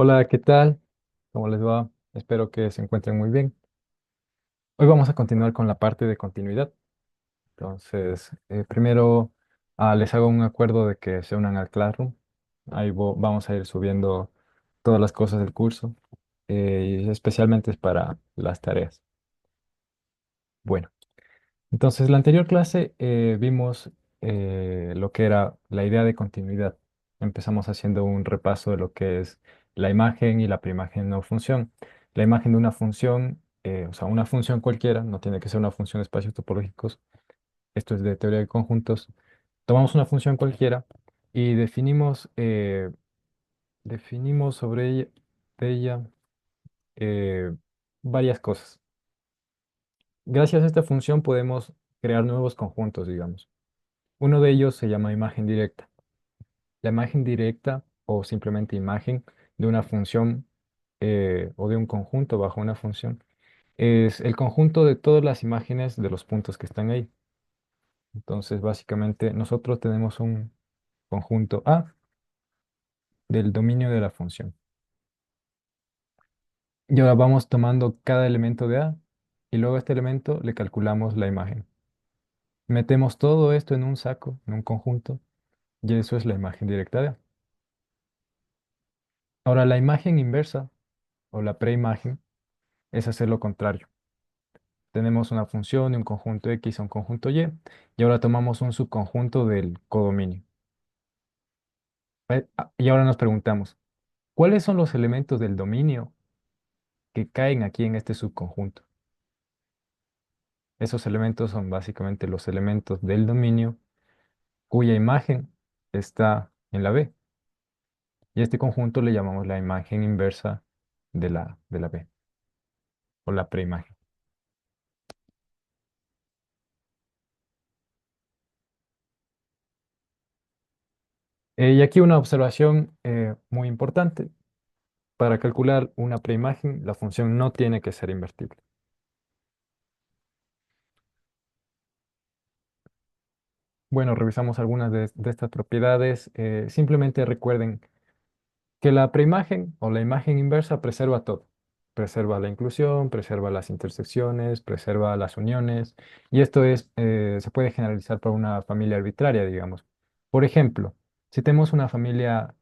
Hola, ¿qué tal? ¿Cómo les va? Espero que se encuentren muy bien. Hoy vamos a continuar con la parte de continuidad. Entonces, primero les hago un acuerdo de que se unan al Classroom. Ahí vamos a ir subiendo todas las cosas del curso, y especialmente es para las tareas. Bueno. Entonces, la anterior clase vimos lo que era la idea de continuidad. Empezamos haciendo un repaso de lo que es la imagen y la preimagen de una función. La imagen de una función, o sea, una función cualquiera, no tiene que ser una función de espacios topológicos. Esto es de teoría de conjuntos. Tomamos una función cualquiera y definimos sobre ella eh, varias cosas. Gracias a esta función podemos crear nuevos conjuntos, digamos. Uno de ellos se llama imagen directa. La imagen directa o simplemente imagen de una función o de un conjunto bajo una función es el conjunto de todas las imágenes de los puntos que están ahí. Entonces, básicamente, nosotros tenemos un conjunto A del dominio de la función. Y ahora vamos tomando cada elemento de A y luego a este elemento le calculamos la imagen. Metemos todo esto en un saco, en un conjunto, y eso es la imagen directa de A. Ahora, la imagen inversa o la preimagen es hacer lo contrario. Tenemos una función y un conjunto X a un conjunto y ahora tomamos un subconjunto del codominio. Y ahora nos preguntamos, ¿cuáles son los elementos del dominio que caen aquí en este subconjunto? Esos elementos son básicamente los elementos del dominio cuya imagen está en la B. Y este conjunto le llamamos la imagen inversa de la B, o la preimagen. Y aquí una observación muy importante. Para calcular una preimagen, la función no tiene que ser invertible. Bueno, revisamos algunas de estas propiedades. Simplemente recuerden que la preimagen o la imagen inversa preserva todo. Preserva la inclusión, preserva las intersecciones, preserva las uniones. Y esto se puede generalizar para una familia arbitraria, digamos. Por ejemplo, si tenemos una familia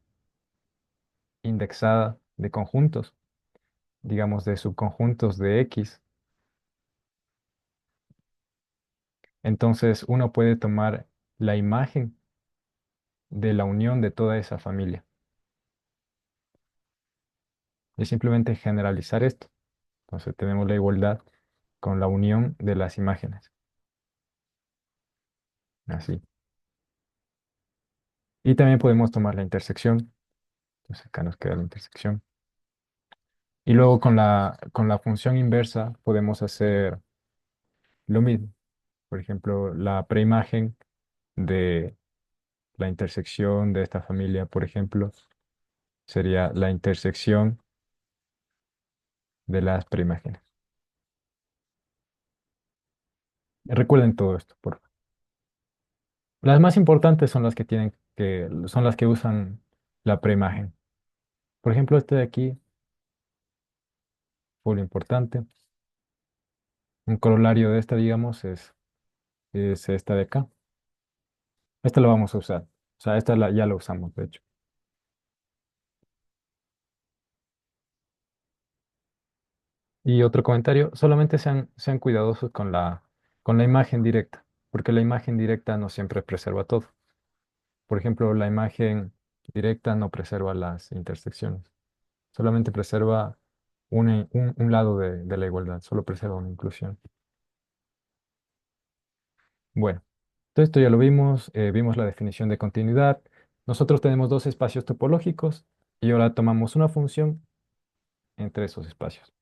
indexada de conjuntos, digamos de subconjuntos de X, entonces uno puede tomar la imagen de la unión de toda esa familia. Es simplemente generalizar esto. Entonces tenemos la igualdad con la unión de las imágenes. Así. Y también podemos tomar la intersección. Entonces acá nos queda la intersección. Y luego con la función inversa podemos hacer lo mismo. Por ejemplo, la preimagen de la intersección de esta familia, por ejemplo, sería la intersección de las preimágenes. Recuerden todo esto, por favor. Las más importantes son las que usan la preimagen. Por ejemplo, este de aquí, muy importante. Un corolario de esta, digamos, es esta de acá. Esta la vamos a usar. O sea, ya la usamos, de hecho. Y otro comentario, solamente sean cuidadosos con la imagen directa, porque la imagen directa no siempre preserva todo. Por ejemplo, la imagen directa no preserva las intersecciones, solamente preserva un lado de la igualdad, solo preserva una inclusión. Bueno, todo esto ya lo vimos, vimos la definición de continuidad. Nosotros tenemos dos espacios topológicos y ahora tomamos una función entre esos espacios.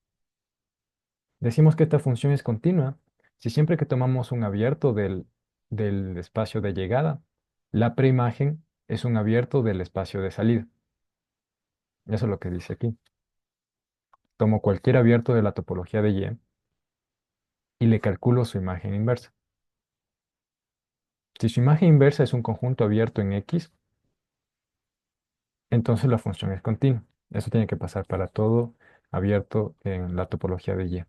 Decimos que esta función es continua si siempre que tomamos un abierto del espacio de llegada, la preimagen es un abierto del espacio de salida. Eso es lo que dice aquí. Tomo cualquier abierto de la topología de y le calculo su imagen inversa. Si su imagen inversa es un conjunto abierto en X, entonces la función es continua. Eso tiene que pasar para todo abierto en la topología de Y.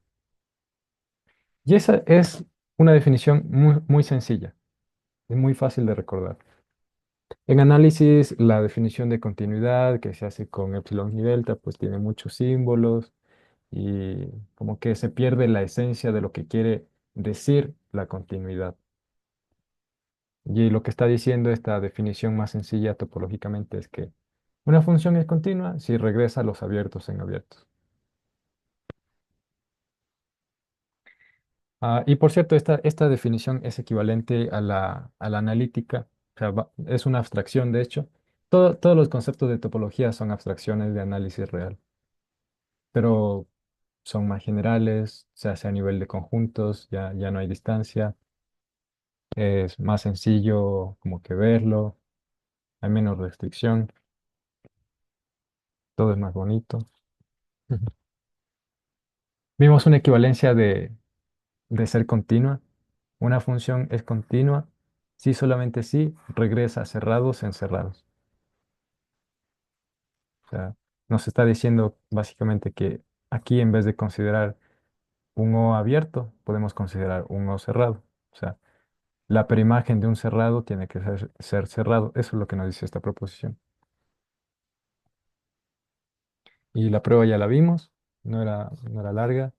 Y esa es una definición muy sencilla, es muy fácil de recordar. En análisis, la definición de continuidad que se hace con epsilon y delta, pues tiene muchos símbolos y como que se pierde la esencia de lo que quiere decir la continuidad. Y lo que está diciendo esta definición más sencilla topológicamente es que una función es continua si regresa a los abiertos en abiertos. Y por cierto, esta definición es equivalente a la analítica, o sea, es una abstracción de hecho. Todos los conceptos de topología son abstracciones de análisis real, pero son más generales, se hace a nivel de conjuntos, ya no hay distancia, es más sencillo como que verlo, hay menos restricción, todo es más bonito. Ujú. Vimos una equivalencia de ser continua. Una función es continua si solamente si regresa a cerrados en cerrados. O sea, nos está diciendo básicamente que aquí en vez de considerar un O abierto, podemos considerar un O cerrado. O sea, la preimagen de un cerrado tiene que ser cerrado. Eso es lo que nos dice esta proposición. Y la prueba ya la vimos, no era larga.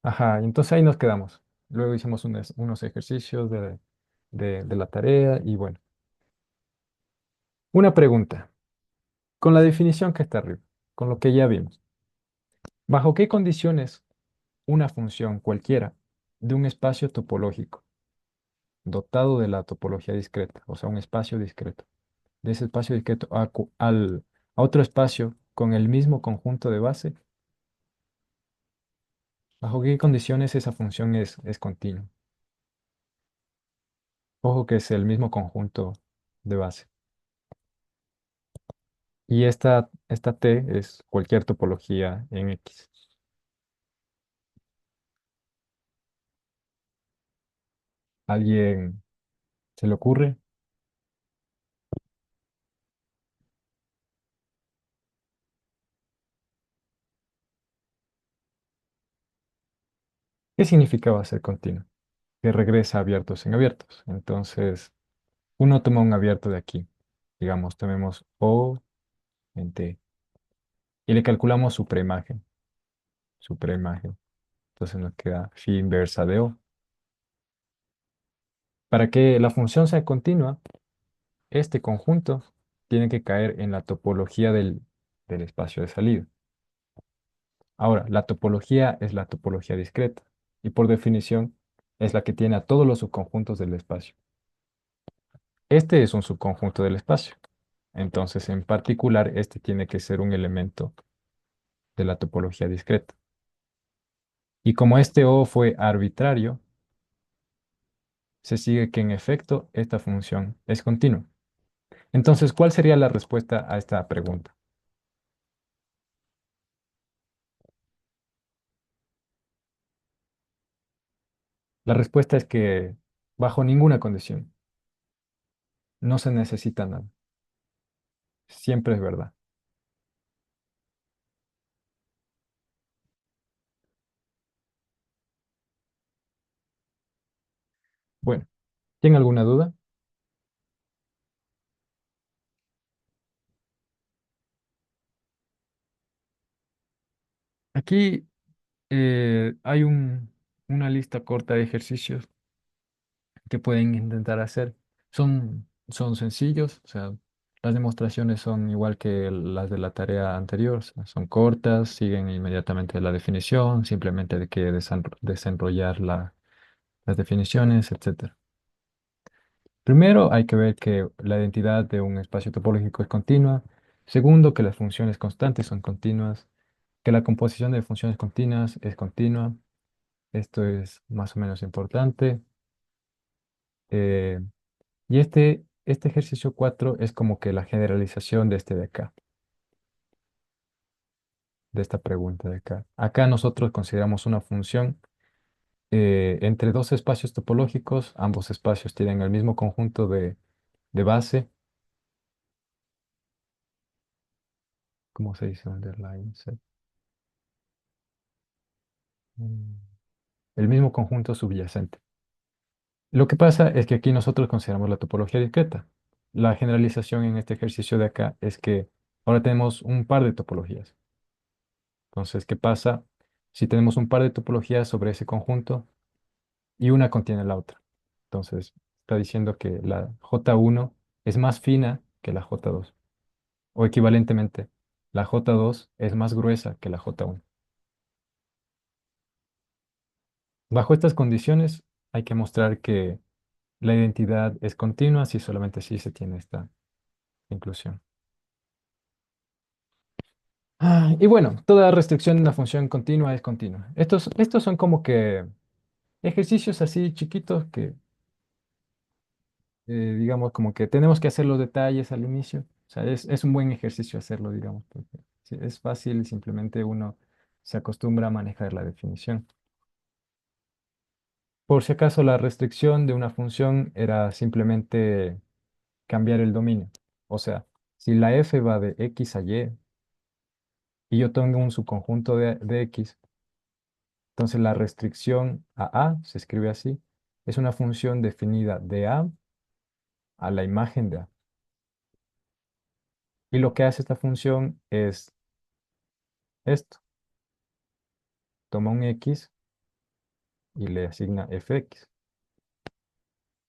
Ajá, y entonces ahí nos quedamos. Luego hicimos unos ejercicios de la tarea y bueno, una pregunta. Con la definición que está arriba, con lo que ya vimos, ¿bajo qué condiciones una función cualquiera de un espacio topológico dotado de la topología discreta, o sea, un espacio discreto, de ese espacio discreto a otro espacio con el mismo conjunto de base, bajo qué condiciones esa función es continua? Ojo que es el mismo conjunto de base. Y esta T es cualquier topología en X. ¿Alguien se le ocurre? ¿Qué significaba ser continuo? Que regresa abiertos en abiertos. Entonces, uno toma un abierto de aquí. Digamos, tomemos O en T y le calculamos su preimagen. Su preimagen. Entonces nos queda phi inversa de O. Para que la función sea continua, este conjunto tiene que caer en la topología del espacio de salida. Ahora, la topología es la topología discreta y por definición es la que tiene a todos los subconjuntos del espacio. Este es un subconjunto del espacio. Entonces, en particular, este tiene que ser un elemento de la topología discreta. Y como este O fue arbitrario, se sigue que en efecto esta función es continua. Entonces, ¿cuál sería la respuesta a esta pregunta? La respuesta es que bajo ninguna condición no se necesita nada. Siempre es verdad. Bueno, ¿tiene alguna duda? Aquí hay una lista corta de ejercicios que pueden intentar hacer. Son sencillos, o sea, las demostraciones son igual que las de la tarea anterior, o sea, son cortas, siguen inmediatamente la definición, simplemente hay que desenrollar las definiciones, etcétera. Primero, hay que ver que la identidad de un espacio topológico es continua. Segundo, que las funciones constantes son continuas, que la composición de funciones continuas es continua. Esto es más o menos importante. Eh, Y este ejercicio 4 es como que la generalización de este de acá, de esta pregunta de acá. Acá nosotros consideramos una función entre dos espacios topológicos, ambos espacios tienen el mismo conjunto de base ¿Cómo se dice underline set? Mm, El mismo conjunto subyacente. Lo que pasa es que aquí nosotros consideramos la topología discreta. La generalización en este ejercicio de acá es que ahora tenemos un par de topologías. Entonces, ¿qué pasa si tenemos un par de topologías sobre ese conjunto y una contiene la otra? Entonces, está diciendo que la J1 es más fina que la J2. O equivalentemente, la J2 es más gruesa que la J1. Bajo estas condiciones, hay que mostrar que la identidad es continua si solamente si se tiene esta inclusión. Y bueno, toda restricción de una función continua es continua. Estos son como que ejercicios así chiquitos que, digamos, como que tenemos que hacer los detalles al inicio. O sea, es un buen ejercicio hacerlo, digamos, porque sí, es fácil y simplemente uno se acostumbra a manejar la definición. Por si acaso, la restricción de una función era simplemente cambiar el dominio. O sea, si la f va de x a y y yo tengo un subconjunto de x, entonces la restricción a se escribe así, es una función definida de a la imagen de a. Y lo que hace esta función es esto. Toma un x y le asigna fx.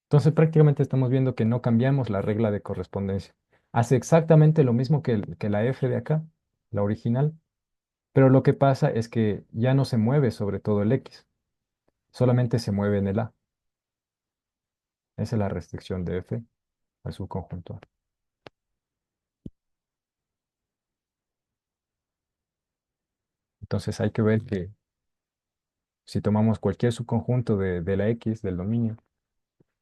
Entonces prácticamente estamos viendo que no cambiamos la regla de correspondencia. Hace exactamente lo mismo que la f de acá, la original, pero lo que pasa es que ya no se mueve sobre todo el x, solamente se mueve en el a. Esa es la restricción de f al subconjunto A. Entonces hay que ver que si tomamos cualquier subconjunto de la x del dominio,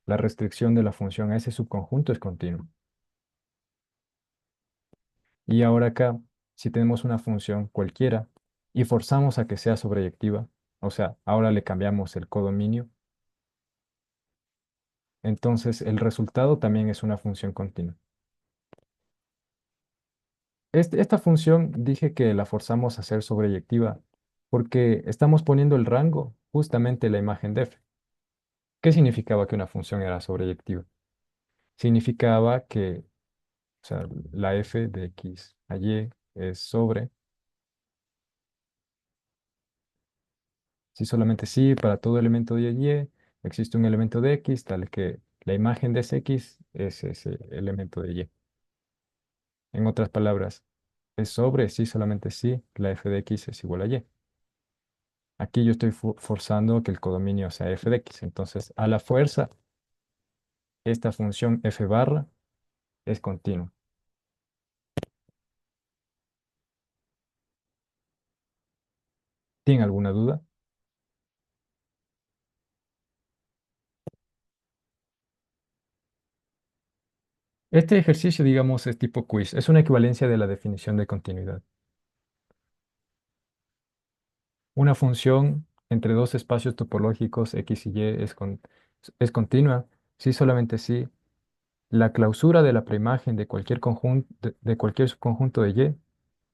la restricción de la función a ese subconjunto es continua. Y ahora acá, si tenemos una función cualquiera y forzamos a que sea sobreyectiva, o sea, ahora le cambiamos el codominio, entonces el resultado también es una función continua. Esta función dije que la forzamos a ser sobreyectiva porque estamos poniendo el rango justamente en la imagen de f. ¿Qué significaba que una función era sobreyectiva? Significaba que, o sea, la f de x a y es sobre, si solamente si para todo elemento de y existe un elemento de x, tal que la imagen de ese x es ese elemento de y. En otras palabras, es sobre si solamente si la f de x es igual a y. Aquí yo estoy forzando que el codominio sea f de x. Entonces, a la fuerza, esta función f barra es continua. ¿Tiene alguna duda? Este ejercicio, digamos, es tipo quiz. Es una equivalencia de la definición de continuidad. Una función entre dos espacios topológicos x y y es continua si solamente si la clausura de la preimagen de cualquier conjunto, de cualquier subconjunto de y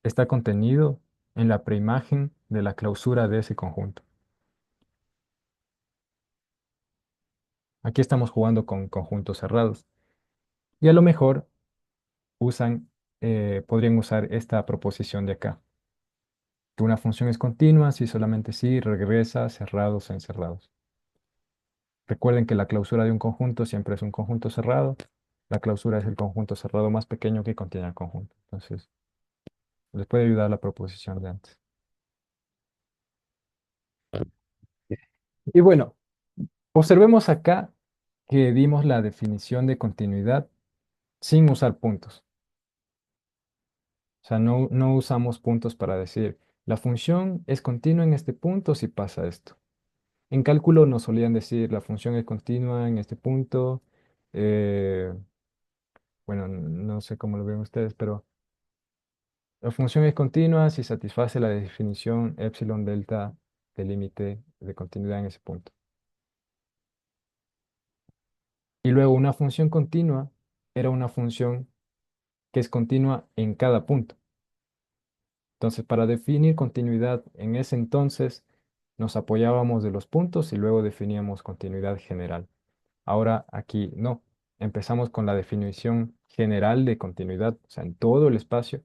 está contenido en la preimagen de la clausura de ese conjunto. Aquí estamos jugando con conjuntos cerrados. Y a lo mejor podrían usar esta proposición de acá, que una función es continua si solamente si regresa cerrados o encerrados. Recuerden que la clausura de un conjunto siempre es un conjunto cerrado. La clausura es el conjunto cerrado más pequeño que contiene el conjunto. Entonces, les puede ayudar la proposición de antes. Y bueno, observemos acá que dimos la definición de continuidad sin usar puntos. O sea, no usamos puntos para decir, la función es continua en este punto si pasa esto. En cálculo nos solían decir, la función es continua en este punto. eh, bueno, no sé cómo lo ven ustedes, pero la función es continua si satisface la definición epsilon delta del límite de continuidad en ese punto. Y luego una función continua era una función que es continua en cada punto. Entonces, para definir continuidad en ese entonces, nos apoyábamos de los puntos y luego definíamos continuidad general. Ahora aquí no. Empezamos con la definición general de continuidad, o sea, en todo el espacio,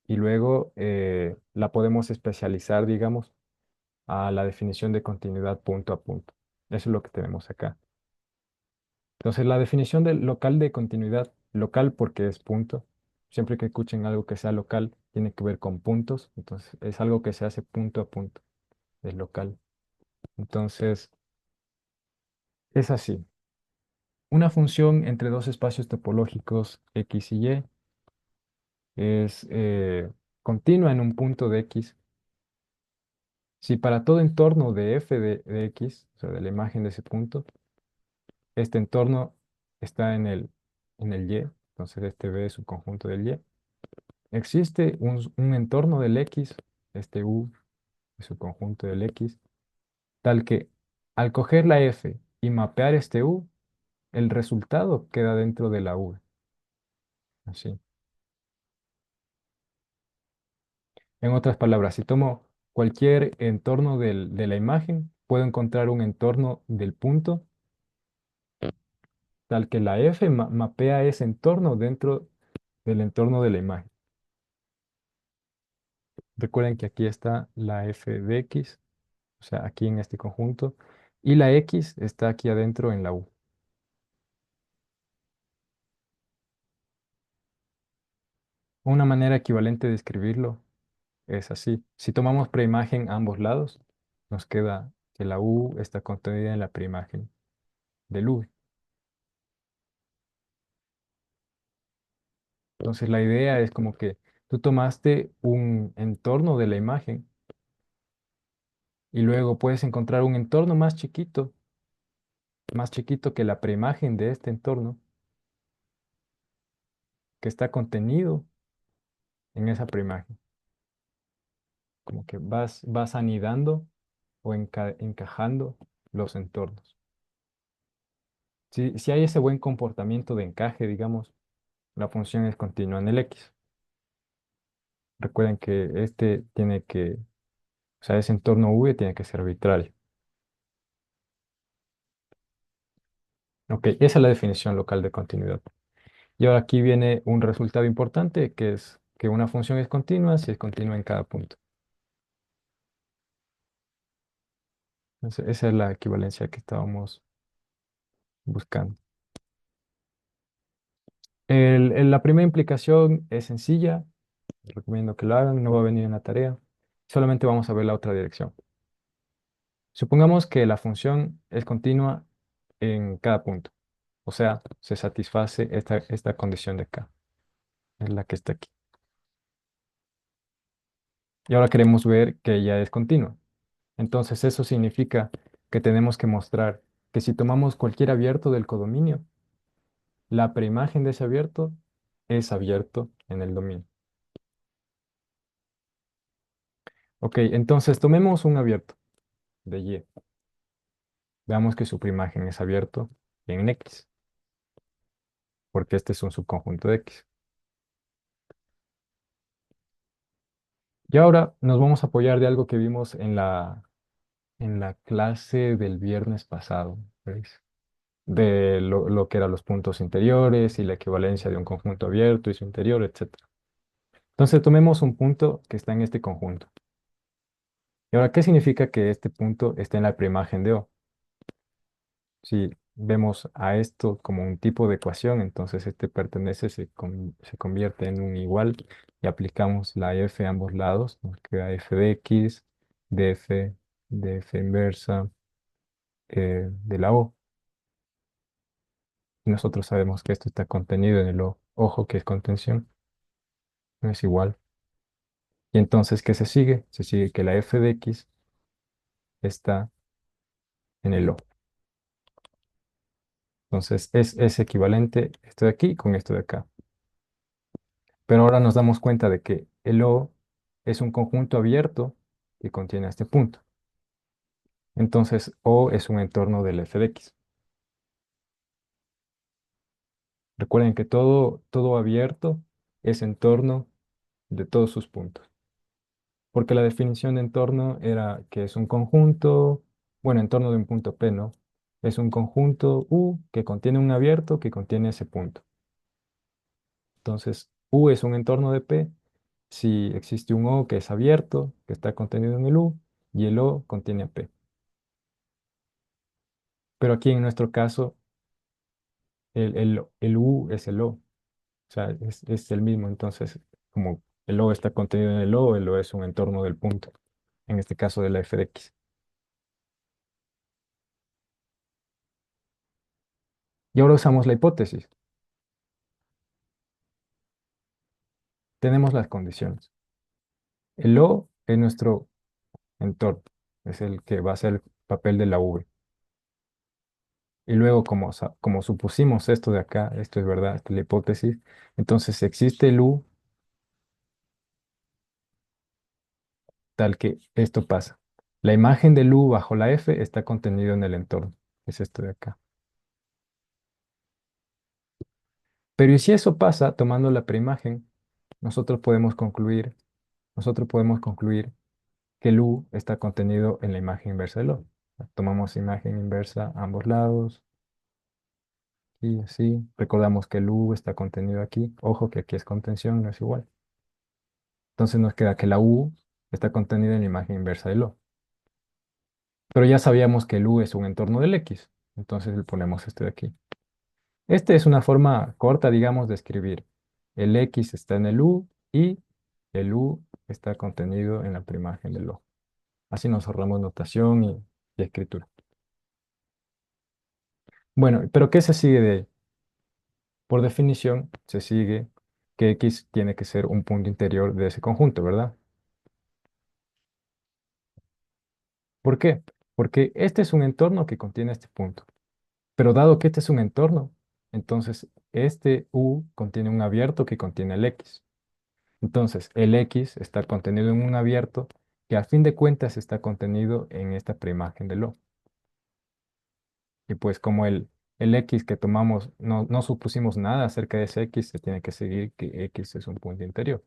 y luego la podemos especializar, digamos, a la definición de continuidad punto a punto. Eso es lo que tenemos acá. Entonces, la definición del local de continuidad, local porque es punto. Siempre que escuchen algo que sea local, tiene que ver con puntos. Entonces, es algo que se hace punto a punto, es local. Entonces, es así. Una función entre dos espacios topológicos X y Y es continua en un punto de X. Si para todo entorno de f de X, o sea, de la imagen de ese punto, este entorno está en el Y, entonces este V es un conjunto del Y. Existe un entorno del X, este U es un conjunto del X, tal que al coger la F y mapear este U, el resultado queda dentro de la V. Así. En otras palabras, si tomo cualquier entorno de la imagen, puedo encontrar un entorno del punto, tal que la F mapea ese entorno dentro del entorno de la imagen. Recuerden que aquí está la F de X, o sea, aquí en este conjunto, y la X está aquí adentro en la U. Una manera equivalente de escribirlo es así. Si tomamos preimagen a ambos lados, nos queda que la U está contenida en la preimagen del V. Entonces la idea es como que tú tomaste un entorno de la imagen y luego puedes encontrar un entorno más chiquito que la preimagen de este entorno, que está contenido en esa preimagen. Como que vas anidando o encajando los entornos. Si hay ese buen comportamiento de encaje, digamos, la función es continua en el X. Recuerden que este tiene que, o sea, ese entorno V tiene que ser arbitrario. Ok, esa es la definición local de continuidad. Y ahora aquí viene un resultado importante, que es que una función es continua si es continua en cada punto. Entonces, esa es la equivalencia que estábamos buscando. La primera implicación es sencilla, recomiendo que lo hagan, no va a venir en la tarea. Solamente vamos a ver la otra dirección. Supongamos que la función es continua en cada punto. O sea, se satisface esta condición de acá, es la que está aquí. Y ahora queremos ver que ella es continua. Entonces eso significa que tenemos que mostrar que si tomamos cualquier abierto del codominio, la preimagen de ese abierto es abierto en el dominio. Ok, entonces tomemos un abierto de Y. Veamos que su preimagen es abierto en X, porque este es un subconjunto de X. Y ahora nos vamos a apoyar de algo que vimos en la clase del viernes pasado, ¿veis? De lo que eran los puntos interiores y la equivalencia de un conjunto abierto y su interior, etcétera. Entonces tomemos un punto que está en este conjunto. ¿Y ahora qué significa que este punto está en la preimagen de O? Si vemos a esto como un tipo de ecuación, entonces este pertenece, se convierte en un igual y aplicamos la f a ambos lados, nos queda f de x, de f inversa de la O. Y nosotros sabemos que esto está contenido en el O. Ojo que es contención, no es igual. Y entonces, ¿qué se sigue? Se sigue que la f de x está en el O. Entonces, es equivalente esto de aquí con esto de acá. Pero ahora nos damos cuenta de que el O es un conjunto abierto que contiene este punto. Entonces, O es un entorno del f de x. Recuerden que todo abierto es entorno de todos sus puntos. porque la definición de entorno era que es un conjunto, bueno, entorno de un punto P, ¿no? Es un conjunto U que contiene un abierto que contiene ese punto. Entonces, U es un entorno de P si existe un O que es abierto, que está contenido en el U, y el O contiene a P. Pero aquí en nuestro caso, el U es el O, o sea, es el mismo. Entonces, como el O está contenido en el O es un entorno del punto, en este caso de la f de x. Y ahora usamos la hipótesis. Tenemos las condiciones. El O es nuestro entorno, es el que va a ser el papel de la V. Y luego, como supusimos esto de acá, esto es verdad, esta es la hipótesis, entonces existe el U tal que esto pasa. La imagen del U bajo la F está contenido en el entorno, es esto de acá. Pero ¿y si eso pasa tomando la preimagen? Nosotros podemos concluir, nosotros podemos concluir que el U está contenido en la imagen inversa del O. Tomamos imagen inversa a ambos lados y así. Recordamos que el U está contenido aquí. Ojo que aquí es contención, no es igual. Entonces nos queda que la U está contenida en la imagen inversa del O. Pero ya sabíamos que el U es un entorno del X. Entonces le ponemos este de aquí. Esta es una forma corta, digamos, de escribir. El X está en el U y el U está contenido en la preimagen del O. Así nos ahorramos notación y escritura. Bueno, pero ¿qué se sigue de ahí? Por definición, se sigue que X tiene que ser un punto interior de ese conjunto, ¿verdad? ¿Por qué? Porque este es un entorno que contiene este punto. Pero dado que este es un entorno, entonces este U contiene un abierto que contiene el X. Entonces, el X está contenido en un abierto que a fin de cuentas está contenido en esta preimagen del O. Y pues como el X que tomamos, no supusimos nada acerca de ese X, se tiene que seguir que X es un punto interior.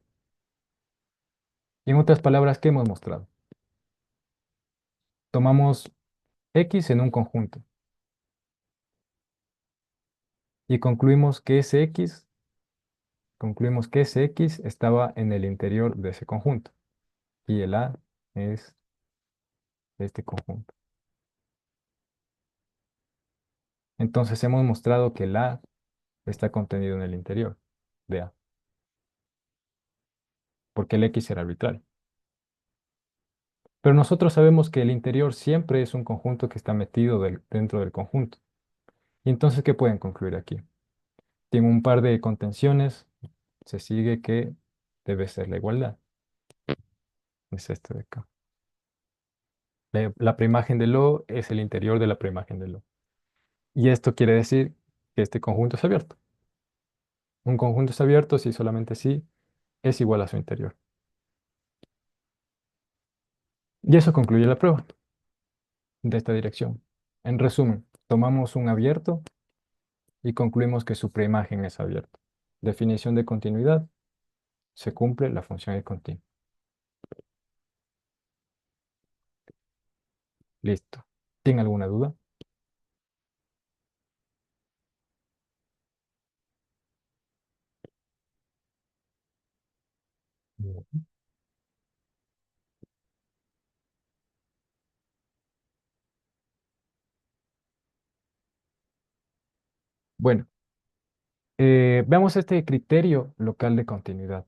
Y en otras palabras, ¿qué hemos mostrado? Tomamos X en un conjunto y concluimos que ese X estaba en el interior de ese conjunto. Y el A es este conjunto. Entonces hemos mostrado que el A está contenido en el interior de A, porque el X era arbitrario. Pero nosotros sabemos que el interior siempre es un conjunto que está metido dentro del conjunto. Y entonces, ¿qué pueden concluir aquí? Tiene un par de contenciones, se sigue que debe ser la igualdad. Es este de acá. La preimagen del O es el interior de la preimagen del O. Y esto quiere decir que este conjunto es abierto. Un conjunto es abierto si solamente si es igual a su interior. Y eso concluye la prueba de esta dirección. En resumen, tomamos un abierto y concluimos que su preimagen es abierta. Definición de continuidad, se cumple, la función es continua. Listo. ¿Tiene alguna duda? No. Bueno, veamos este criterio local de continuidad.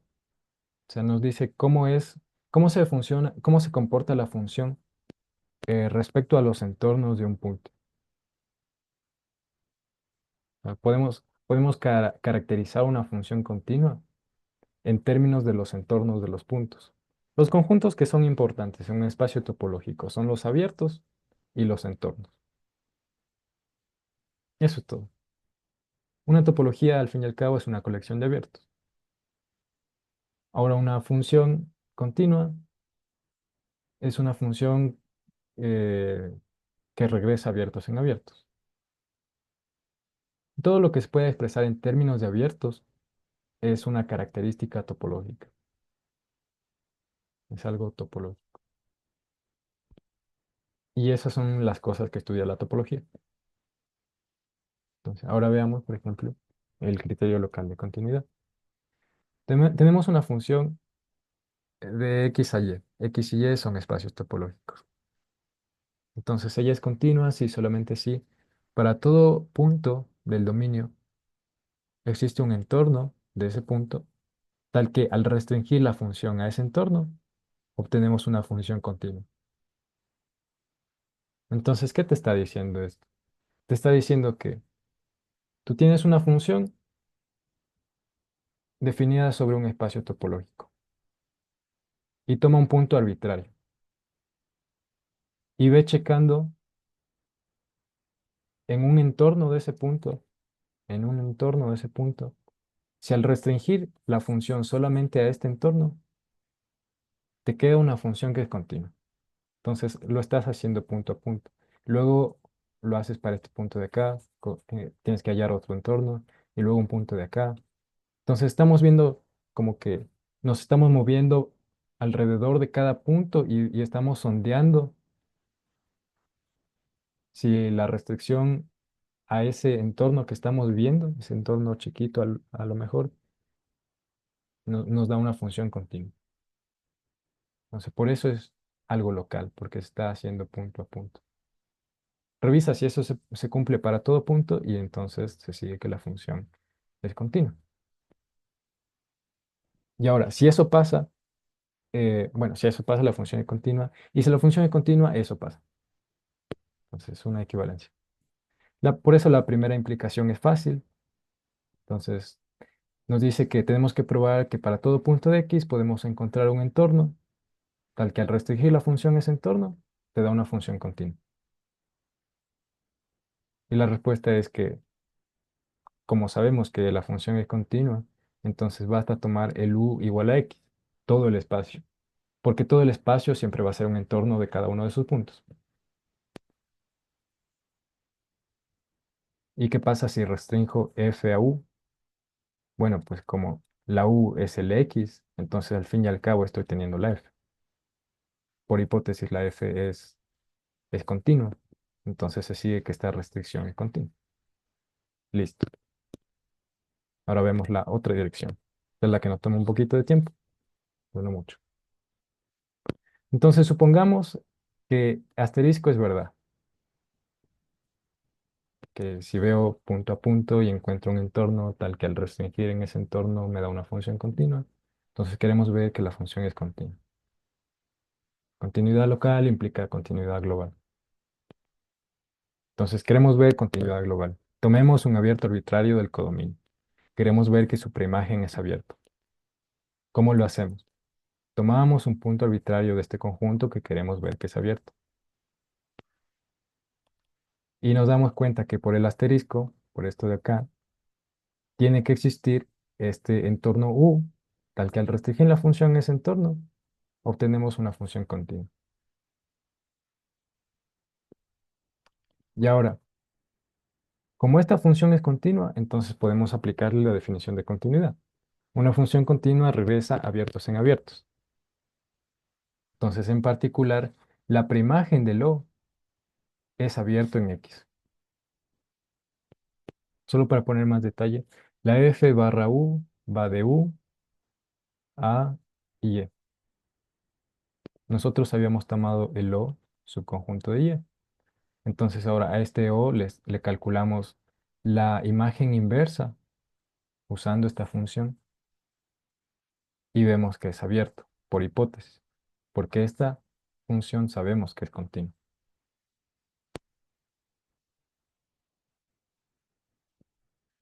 O sea, nos dice cómo se comporta la función respecto a los entornos de un punto. O sea, podemos caracterizar una función continua en términos de los entornos de los puntos. Los conjuntos que son importantes en un espacio topológico son los abiertos y los entornos. Eso es todo. Una topología, al fin y al cabo, es una colección de abiertos. Ahora, una función continua es una función eh, que regresa abiertos en abiertos. Todo lo que se puede expresar en términos de abiertos es una característica topológica. Es algo topológico. Y esas son las cosas que estudia la topología. Entonces, ahora veamos, por ejemplo, el criterio local de continuidad. Tenemos una función de x a y. X y y son espacios topológicos. Entonces, ella es continua si solamente si para todo punto del dominio existe un entorno de ese punto, tal que al restringir la función a ese entorno, obtenemos una función continua. Entonces, ¿qué te está diciendo esto? Te está diciendo que tú tienes una función definida sobre un espacio topológico y toma un punto arbitrario y ve checando en un entorno de ese punto, en un entorno de ese punto, si al restringir la función solamente a este entorno, te queda una función que es continua. Entonces lo estás haciendo punto a punto. Luego lo haces para este punto de acá, tienes que hallar otro entorno y luego un punto de acá. Entonces estamos viendo como que nos estamos moviendo alrededor de cada punto y estamos sondeando si la restricción a ese entorno que estamos viendo, ese entorno chiquito a lo mejor, nos da una función continua. Entonces por eso es algo local, porque se está haciendo punto a punto. Revisa si eso se cumple para todo punto y entonces se sigue que la función es continua. Y ahora, si eso pasa, bueno, si eso pasa, la función es continua. Y si la función es continua, eso pasa. Entonces, es una equivalencia. Por eso la primera implicación es fácil. Entonces, nos dice que tenemos que probar que para todo punto de x podemos encontrar un entorno, tal que al restringir la función ese entorno, te da una función continua. Y la respuesta es que, como sabemos que la función es continua, entonces basta tomar el u igual a x, todo el espacio, porque todo el espacio siempre va a ser un entorno de cada uno de sus puntos. ¿Y qué pasa si restringo f a u? Bueno, pues como la u es el x, entonces al fin y al cabo estoy teniendo la f. Por hipótesis, la f es continua, entonces se sigue que esta restricción es continua. Listo. Ahora vemos la otra dirección, es la que nos toma un poquito de tiempo, pero no mucho. Entonces supongamos que asterisco es verdad, que si veo punto a punto y encuentro un entorno tal que al restringir en ese entorno me da una función continua, entonces queremos ver que la función es continua. Continuidad local implica continuidad global. Entonces queremos ver continuidad global. Tomemos un abierto arbitrario del codominio. Queremos ver que su preimagen es abierto. ¿Cómo lo hacemos? Tomamos un punto arbitrario de este conjunto que queremos ver que es abierto. Y nos damos cuenta que por el asterisco, por esto de acá, tiene que existir este entorno U, tal que al restringir la función ese entorno, obtenemos una función continua. Y ahora, como esta función es continua, entonces podemos aplicarle la definición de continuidad. Una función continua regresa abiertos en abiertos. Entonces, en particular, la preimagen del O es abierto en X. Solo para poner más detalle, la F barra U va de U a Y. Nosotros habíamos tomado el O, subconjunto de Y. Entonces ahora a este O le calculamos la imagen inversa usando esta función y vemos que es abierto, por hipótesis, porque esta función sabemos que es continua.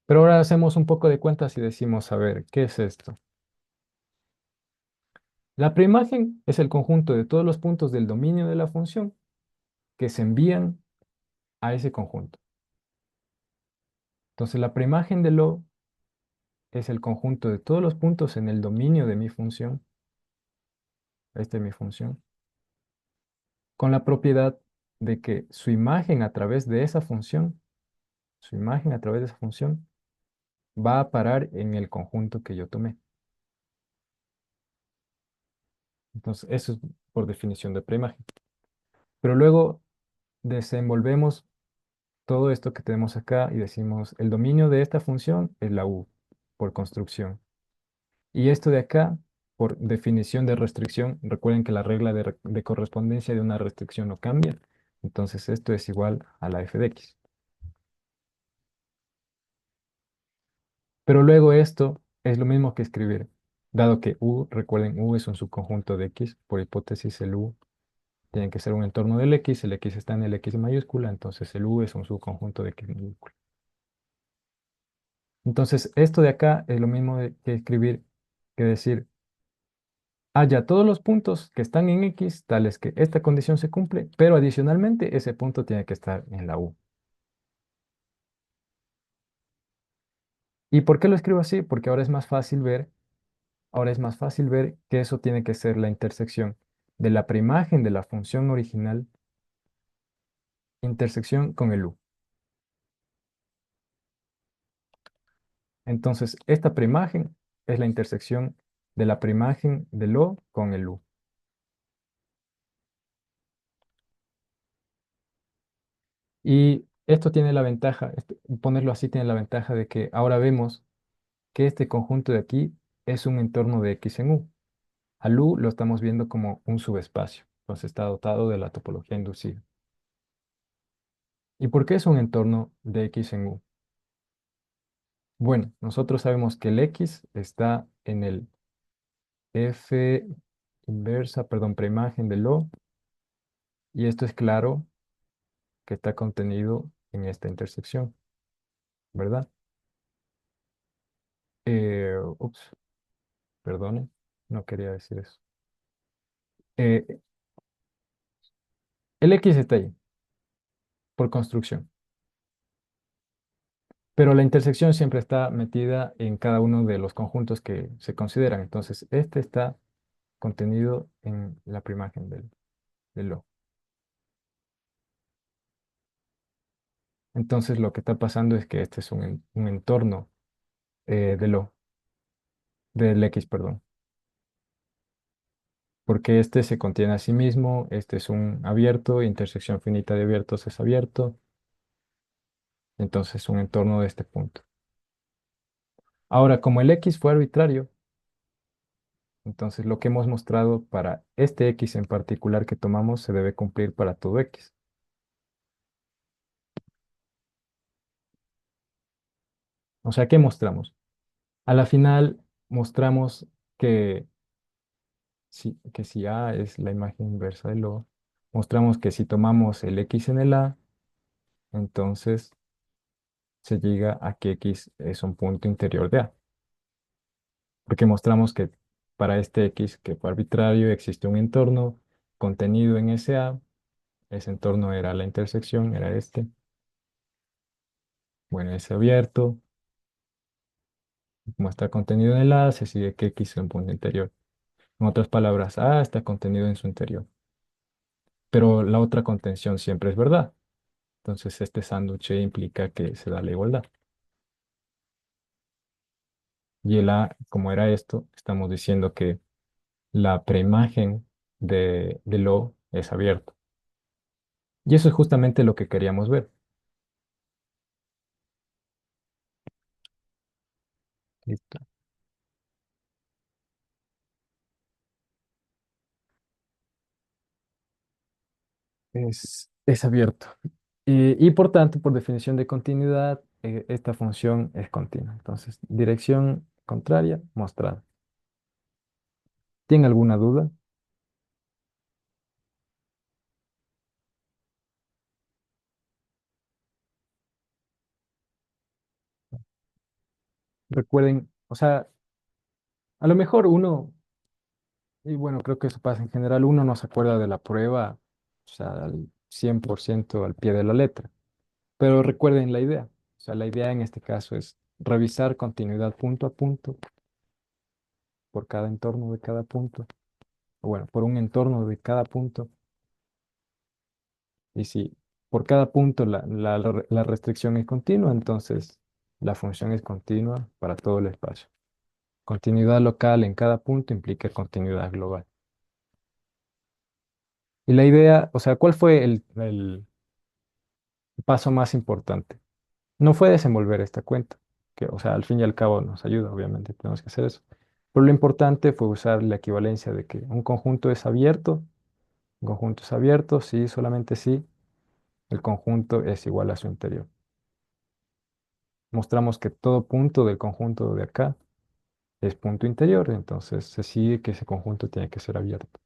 Pero ahora hacemos un poco de cuentas y decimos, a ver, ¿qué es esto? La preimagen es el conjunto de todos los puntos del dominio de la función que se envían a ese conjunto. Entonces la preimagen de lo es el conjunto de todos los puntos en el dominio de mi función, esta es mi función, con la propiedad de que su imagen a través de esa función, su imagen a través de esa función, va a parar en el conjunto que yo tomé. Entonces, eso es por definición de preimagen. Pero luego desenvolvemos todo esto que tenemos acá y decimos, el dominio de esta función es la U, por construcción. Y esto de acá, por definición de restricción, recuerden que la regla de correspondencia de una restricción no cambia. Entonces, esto es igual a la f de x. Pero luego esto es lo mismo que escribir, dado que U, recuerden, U es un subconjunto de X, por hipótesis el U tiene que ser un entorno del X, el X está en el X mayúscula, entonces el U es un subconjunto de X mayúscula. Entonces, esto de acá es lo mismo que escribir, que decir, haya todos los puntos que están en X, tales que esta condición se cumple, pero adicionalmente ese punto tiene que estar en la U. ¿Y por qué lo escribo así? Porque ahora es más fácil ver que eso tiene que ser la intersección de la preimagen de la función original, intersección con el U. Entonces, esta preimagen es la intersección de la preimagen del O con el U. Y esto tiene la ventaja, ponerlo así tiene la ventaja de que ahora vemos que este conjunto de aquí es un entorno de X en U. Al U lo estamos viendo como un subespacio, entonces está dotado de la topología inducida. ¿Y por qué es un entorno de X en U? Bueno, nosotros sabemos que el X está en el F inversa, perdón, preimagen del O, y esto es claro que está contenido en esta intersección, ¿verdad? Ups, perdone, no quería decir eso. Eh, el X está ahí, por construcción, pero la intersección siempre está metida en cada uno de los conjuntos que se consideran. Entonces, este está contenido en la preimagen del O. Entonces, lo que está pasando es que este es un entorno del O, del X, perdón, porque este se contiene a sí mismo, este es un abierto, intersección finita de abiertos es abierto, entonces un entorno de este punto. Ahora, como el X fue arbitrario, entonces lo que hemos mostrado para este X en particular que tomamos se debe cumplir para todo X. O sea, ¿qué mostramos? A la final mostramos que si A es la imagen inversa del O, mostramos que si tomamos el X en el A, entonces se llega a que X es un punto interior de A. Porque mostramos que para este X que fue arbitrario existe un entorno contenido en ese A. Ese entorno era la intersección, era este. Bueno, ese abierto. Como está contenido en el A, se sigue que X es un punto interior. En otras palabras, A está contenido en su interior. Pero la otra contención siempre es verdad. Entonces este sándwich implica que se da la igualdad. Y el A, como era esto, estamos diciendo que la preimagen del O es abierto. Y eso es justamente lo que queríamos ver. Listo. Es abierto. Y por tanto, por definición de continuidad, esta función es continua. Entonces, dirección contraria, mostrada. ¿Tiene alguna duda? Recuerden, o sea, a lo mejor uno, y bueno, creo que eso pasa en general, uno no se acuerda de la prueba, o sea, al 100% al pie de la letra. Pero recuerden la idea. O sea, la idea en este caso es revisar continuidad punto a punto por cada entorno de cada punto, o bueno, por un entorno de cada punto. Y si por cada punto la restricción es continua, entonces la función es continua para todo el espacio. Continuidad local en cada punto implica continuidad global. Y la idea, o sea, ¿cuál fue el paso más importante? No fue desenvolver esta cuenta, que, o sea, al fin y al cabo nos ayuda, obviamente, tenemos que hacer eso. Pero lo importante fue usar la equivalencia de que un conjunto es abierto, sí, solamente sí, el conjunto es igual a su interior. Mostramos que todo punto del conjunto de acá es punto interior, entonces se sigue que ese conjunto tiene que ser abierto.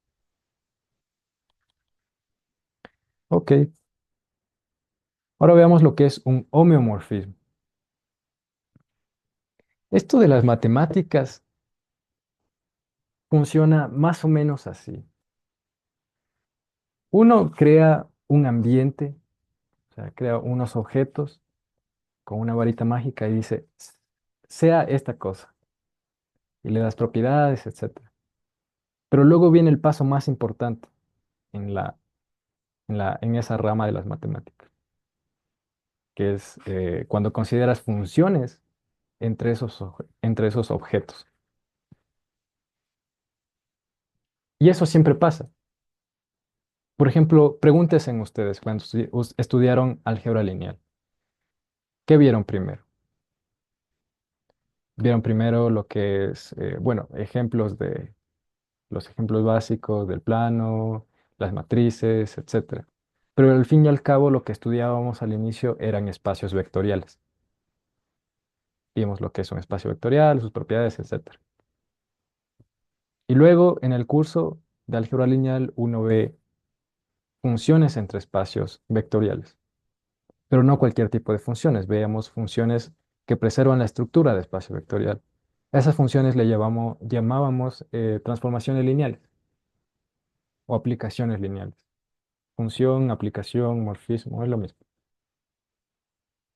Ok, ahora veamos lo que es un homeomorfismo. Esto de las matemáticas funciona más o menos así. Uno crea un ambiente, o sea, crea unos objetos con una varita mágica y dice, sea esta cosa, y le das propiedades, etcétera. Pero luego viene el paso más importante en en esa rama de las matemáticas, que es cuando consideras funciones entre entre esos objetos. Y eso siempre pasa. Por ejemplo, pregúntense ustedes cuando estudiaron álgebra lineal. ¿Qué vieron primero? Vieron primero lo que es, bueno, ejemplos de los ejemplos básicos del plano, las matrices, etcétera. Pero al fin y al cabo lo que estudiábamos al inicio eran espacios vectoriales. Vimos lo que es un espacio vectorial, sus propiedades, etcétera. Y luego en el curso de álgebra lineal uno ve funciones entre espacios vectoriales, pero no cualquier tipo de funciones. Veamos funciones que preservan la estructura de espacio vectorial. A esas funciones llamábamos transformaciones lineales o aplicaciones lineales. Función, aplicación, morfismo, es lo mismo.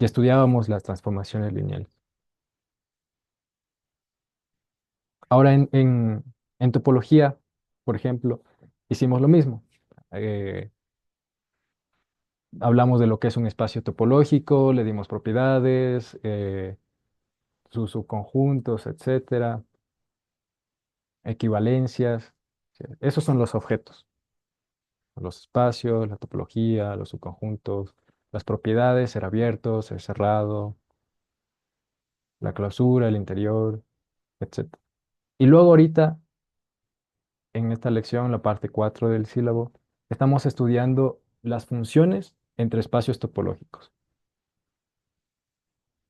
Y estudiábamos las transformaciones lineales. Ahora en topología, por ejemplo, hicimos lo mismo. Eh, Hablamos de lo que es un espacio topológico, le dimos propiedades, sus subconjuntos, etcétera, equivalencias. Sí, esos son los objetos, los espacios, la topología, los subconjuntos, las propiedades, ser abierto, ser cerrado, la clausura, el interior, etcétera. Y luego ahorita, en esta lección, la parte 4 del sílabo, estamos estudiando las funciones entre espacios topológicos.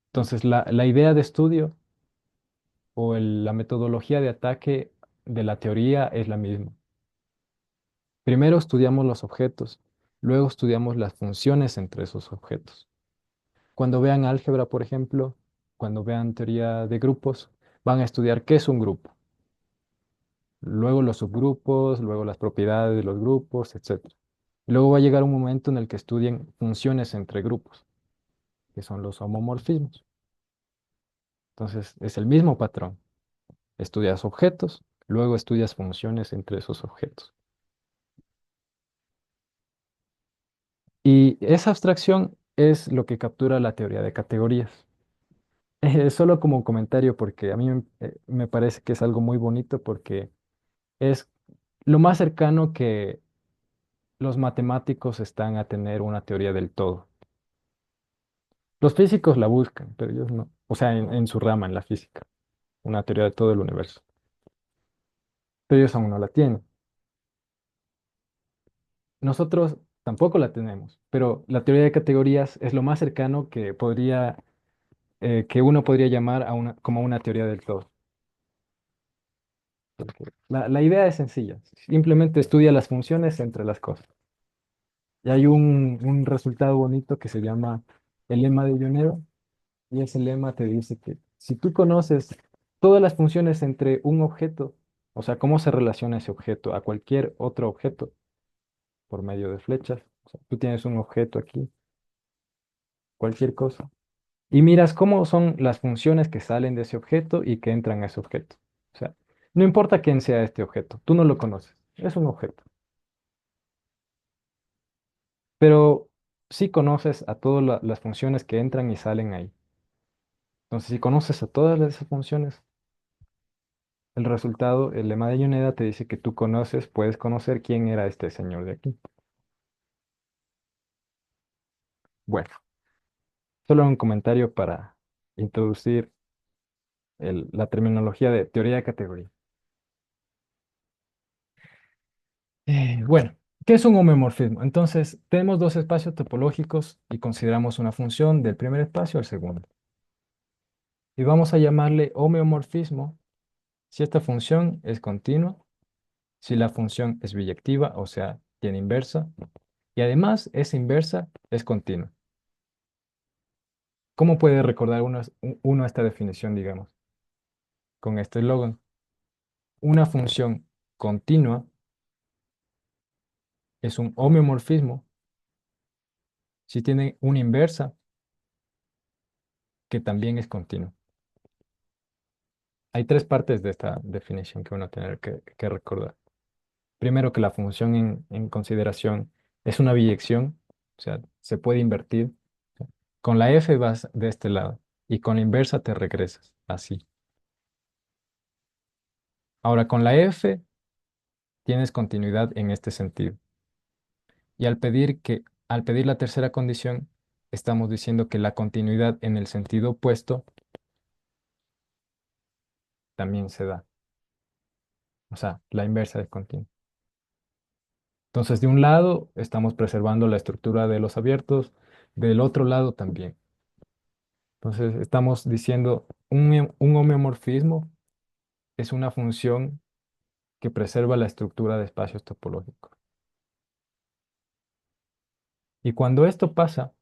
Entonces, la idea de estudio o la metodología de ataque de la teoría es la misma. Primero estudiamos los objetos, luego estudiamos las funciones entre esos objetos. Cuando vean álgebra, por ejemplo, cuando vean teoría de grupos, van a estudiar qué es un grupo, luego los subgrupos, luego las propiedades de los grupos, etc. Luego va a llegar un momento en el que estudien funciones entre grupos, que son los homomorfismos. Entonces, es el mismo patrón. Estudias objetos, luego estudias funciones entre esos objetos. Y esa abstracción es lo que captura la teoría de categorías. Solo como comentario, porque a mí me parece que es algo muy bonito porque es lo más cercano que los matemáticos están a tener una teoría del todo. Los físicos la buscan, pero ellos no. O sea, en su rama, en la física, una teoría de todo el universo. Pero ellos aún no la tienen. Nosotros tampoco la tenemos, pero la teoría de categorías es lo más cercano que que uno podría llamar a como una teoría del todo. Porque la idea es sencilla, simplemente estudia las funciones entre las cosas. Y hay un resultado bonito que se llama el lema de Ionero, y ese lema te dice que si tú conoces todas las funciones entre un objeto, o sea, cómo se relaciona ese objeto a cualquier otro objeto por medio de flechas, o sea, tú tienes un objeto aquí, cualquier cosa, y miras cómo son las funciones que salen de ese objeto y que entran a ese objeto. O sea, no importa quién sea este objeto, tú no lo conoces, es un objeto, pero sí conoces a todas las funciones que entran y salen ahí. Entonces, si conoces a todas esas funciones, el resultado, el lema de Yoneda te dice que tú conoces, puedes conocer quién era este señor de aquí. Bueno, solo un comentario para introducir la terminología de teoría de categoría. Bueno, ¿qué es un homeomorfismo? Entonces, tenemos dos espacios topológicos y consideramos una función del primer espacio al segundo. Y vamos a llamarle homeomorfismo si esta función es continua, si la función es biyectiva, o sea, tiene inversa, y además esa inversa es continua. ¿Cómo puede recordar uno esta definición, digamos, con este eslogan? Una función continua es un homeomorfismo si tiene una inversa que también es continua. Hay tres partes de esta definición que uno tiene que recordar. Primero, que la función en consideración es una biyección, o sea, se puede invertir. Con la f vas de este lado y con la inversa te regresas, así. Ahora, con la f tienes continuidad en este sentido. Y al pedir la tercera condición, estamos diciendo que la continuidad en el sentido opuesto también se da. O sea, la inversa es continua. Entonces, de un lado estamos preservando la estructura de los abiertos, del otro lado también. Entonces, estamos diciendo un homeomorfismo es una función que preserva la estructura de espacios topológicos. Y cuando esto pasa,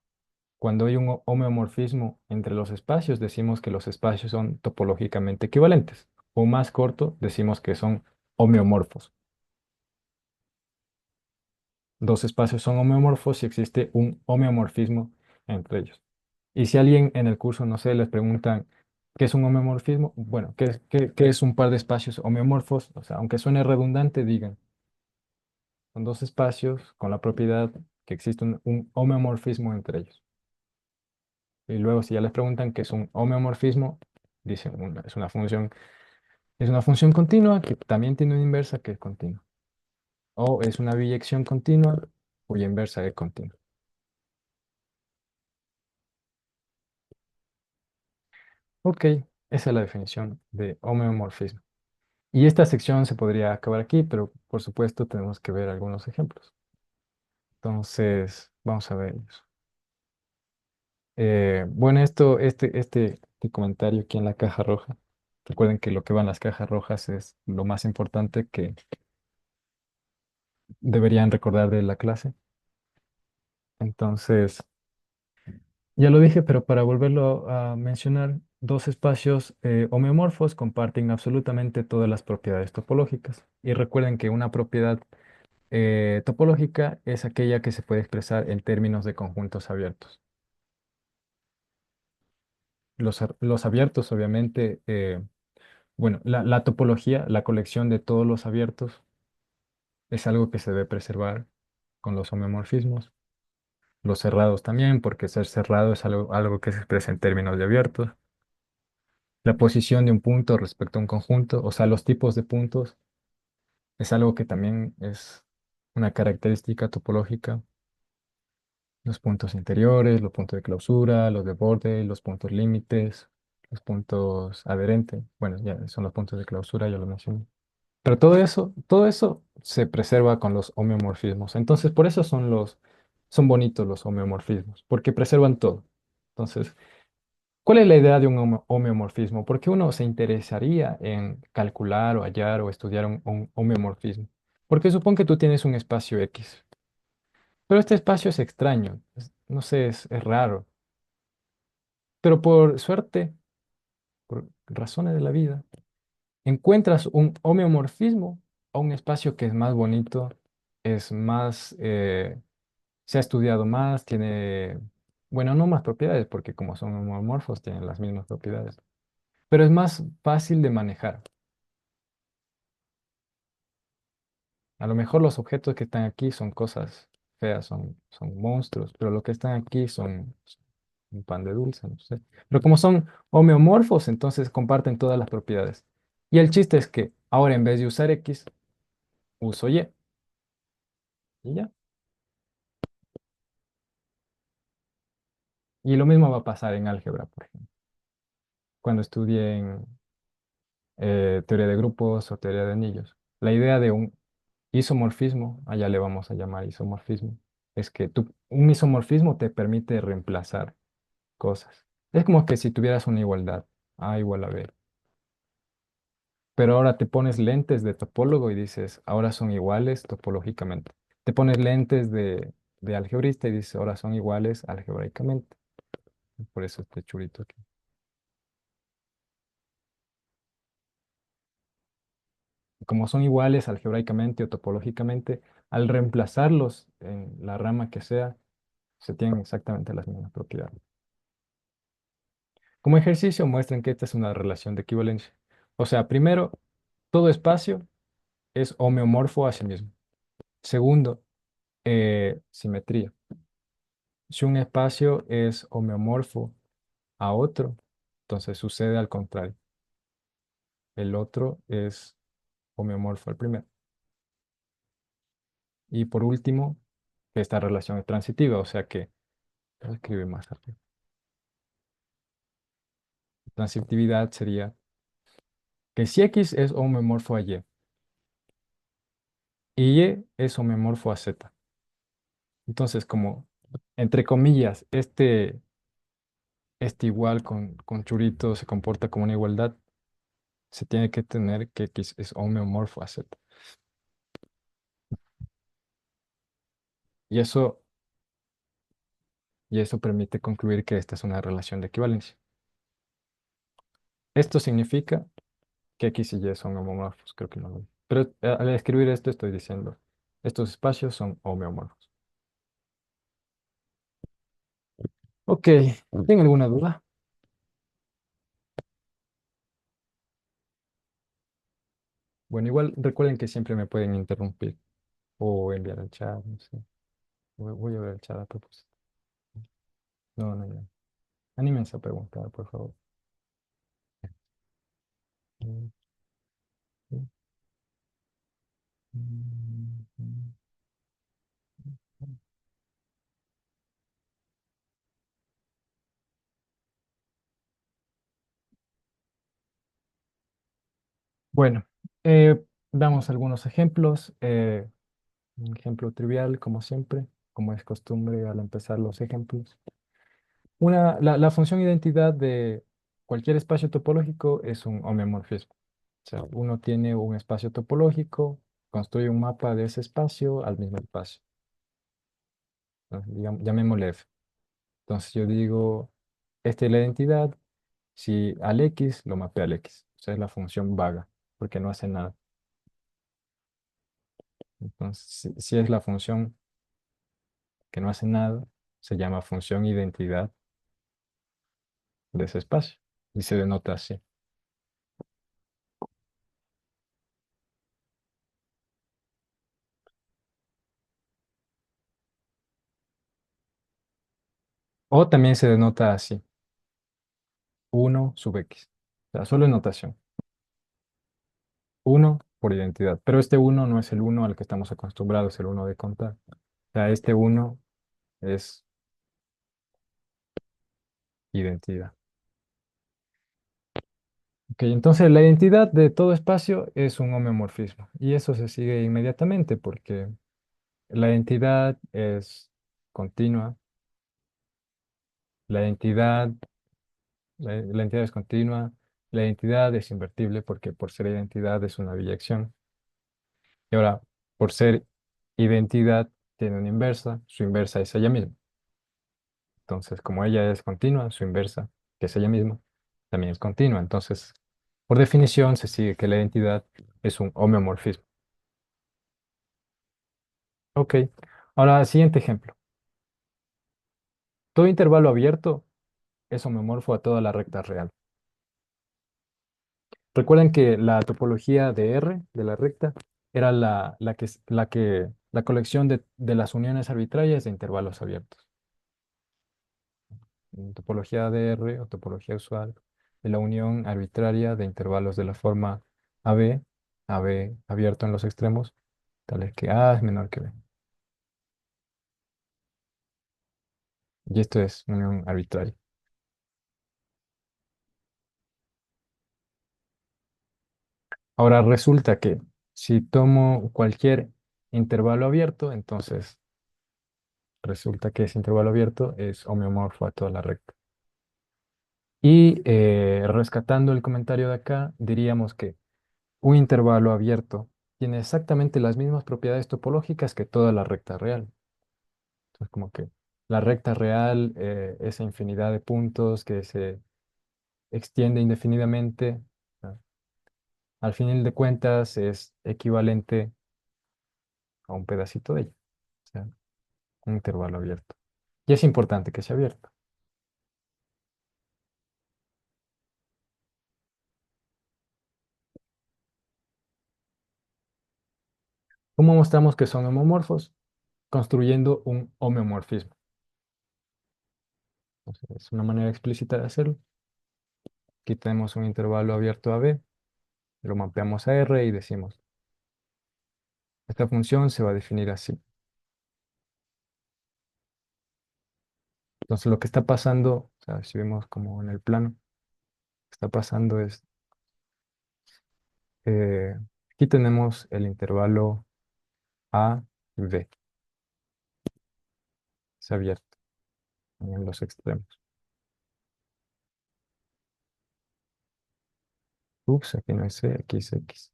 cuando hay un homeomorfismo entre los espacios, decimos que los espacios son topológicamente equivalentes. O más corto, decimos que son homeomorfos. Dos espacios son homeomorfos si existe un homeomorfismo entre ellos. Y si alguien en el curso, no sé, les preguntan qué es un homeomorfismo, bueno, qué es un par de espacios homeomorfos? O sea, aunque suene redundante, digan, son dos espacios con la propiedad que existe un homeomorfismo entre ellos. Y luego, si ya les preguntan qué es un homeomorfismo, dicen, es una función continua que también tiene una inversa que es continua. O es una biyección continua cuya inversa es continua. Ok, esa es la definición de homeomorfismo. Y esta sección se podría acabar aquí, pero por supuesto tenemos que ver algunos ejemplos. Entonces, vamos a ver ellos. Bueno, este comentario aquí en la caja roja. Recuerden que lo que va en las cajas rojas es lo más importante que deberían recordar de la clase. Entonces, ya lo dije, pero para volverlo a mencionar, dos espacios homeomorfos comparten absolutamente todas las propiedades topológicas. Y recuerden que una propiedad topológica es aquella que se puede expresar en términos de conjuntos abiertos. Los abiertos, obviamente, bueno, la topología, la colección de todos los abiertos, es algo que se debe preservar con los homeomorfismos. Los cerrados también, porque ser cerrado es algo que se expresa en términos de abiertos. La posición de un punto respecto a un conjunto, o sea, los tipos de puntos, es algo que también es una característica topológica. Los puntos interiores, los puntos de clausura, los de borde, los puntos límites, los puntos adherentes. Bueno, ya son los puntos de clausura, ya lo mencioné. Pero todo eso se preserva con los homeomorfismos. Entonces, por eso son bonitos los homeomorfismos, porque preservan todo. Entonces, ¿cuál es la idea de un homeomorfismo? ¿Por qué uno se interesaría en calcular o hallar o estudiar un homeomorfismo? Porque supón que tú tienes un espacio X, pero este espacio es extraño, no sé, es raro. Pero por suerte, por razones de la vida, encuentras un homeomorfismo a un espacio que es más bonito, es más, se ha estudiado más, tiene, bueno, no más propiedades, porque como son homomorfos, tienen las mismas propiedades, pero es más fácil de manejar. A lo mejor los objetos que están aquí son cosas feas, son monstruos, pero lo que están aquí son un pan de dulce, no sé. Pero como son homeomorfos, entonces comparten todas las propiedades. Y el chiste es que ahora en vez de usar X, uso Y. Y ya. Y lo mismo va a pasar en álgebra, por ejemplo. Cuando estudien teoría de grupos o teoría de anillos. La idea de un isomorfismo, allá le vamos a llamar isomorfismo, es que un isomorfismo te permite reemplazar cosas. Es como que si tuvieras una igualdad, A igual a B, pero ahora te pones lentes de topólogo y dices, ahora son iguales topológicamente. Te pones lentes de algebrista y dices, ahora son iguales algebraicamente. Por eso este churito aquí. Como son iguales algebraicamente o topológicamente, al reemplazarlos en la rama que sea, se tienen exactamente las mismas propiedades. Como ejercicio, muestran que esta es una relación de equivalencia. O sea, primero, todo espacio es homeomorfo a sí mismo. Segundo, simetría. Si un espacio es homeomorfo a otro, entonces sucede al contrario. El otro es homeomorfo al primero. Y por último, que esta relación es transitiva, o sea que, voy a escribir más arriba. Transitividad sería que si X es homeomorfo a Y es homeomorfo a Z. Entonces, como, entre comillas, este igual con Churito se comporta como una igualdad, se tiene que tener que X es homeomorfo a Z. Y eso, y eso permite concluir que esta es una relación de equivalencia. Esto significa que X y Y son homomorfos, creo que no lo dije. Pero al escribir esto estoy diciendo, estos espacios son homeomorfos. Ok, ¿tienen alguna duda? Bueno, igual recuerden que siempre me pueden interrumpir o enviar al chat, no sé. Voy a ver el chat a propósito. No, no, no. Anímense a preguntar, por favor. Mm, mm, mm, mm. Bueno, damos algunos ejemplos. Un ejemplo trivial, como siempre, como es costumbre al empezar los ejemplos. La función identidad de cualquier espacio topológico es un homeomorfismo. O sea, uno tiene un espacio topológico, construye un mapa de ese espacio al mismo espacio. Entonces, llamémosle F. Entonces yo digo, esta es la identidad, si al X lo mapea al X. O sea, es la función vaga, porque no hace nada. Entonces, si es la función que no hace nada, se llama función identidad de ese espacio y se denota así. O también se denota así, uno sub X. O sea, solo en notación. Uno por identidad. Pero este uno no es el uno al que estamos acostumbrados, el uno de contar. O sea, este uno es identidad. Ok, entonces la identidad de todo espacio es un homeomorfismo. Y eso se sigue inmediatamente porque la identidad es continua. La identidad, la identidad es continua. La identidad es invertible porque por ser identidad es una biyección. Y ahora, por ser identidad, tiene una inversa. Su inversa es ella misma. Entonces, como ella es continua, su inversa, que es ella misma, también es continua. Entonces, por definición, se sigue que la identidad es un homeomorfismo. Ok. Ahora, siguiente ejemplo. Todo intervalo abierto es homomorfo a toda la recta real. Recuerden que la topología de R de la recta era la colección de las uniones arbitrarias de intervalos abiertos. En topología de R o topología usual de la unión arbitraria de intervalos de la forma AB, AB abierto en los extremos, tales que A es menor que B. Y esto es unión arbitraria. Ahora resulta que si tomo cualquier intervalo abierto, entonces resulta que ese intervalo abierto es homeomorfo a toda la recta. Y rescatando el comentario de acá, diríamos que un intervalo abierto tiene exactamente las mismas propiedades topológicas que toda la recta real. Entonces, como que la recta real, esa infinidad de puntos que se extiende indefinidamente, ¿no? Al final de cuentas es equivalente a un pedacito de ella, o sea, un intervalo abierto. Y es importante que sea abierto. ¿Cómo mostramos que son homomorfos? Construyendo un homeomorfismo. Entonces, es una manera explícita de hacerlo. Aquí tenemos un intervalo abierto a B, lo mapeamos a R y decimos, esta función se va a definir así. Entonces, lo que está pasando, o sea, si vemos como en el plano, lo que está pasando es, eh, aquí tenemos el intervalo A, B, es abierto en los extremos. Ups, aquí no es C, aquí es X.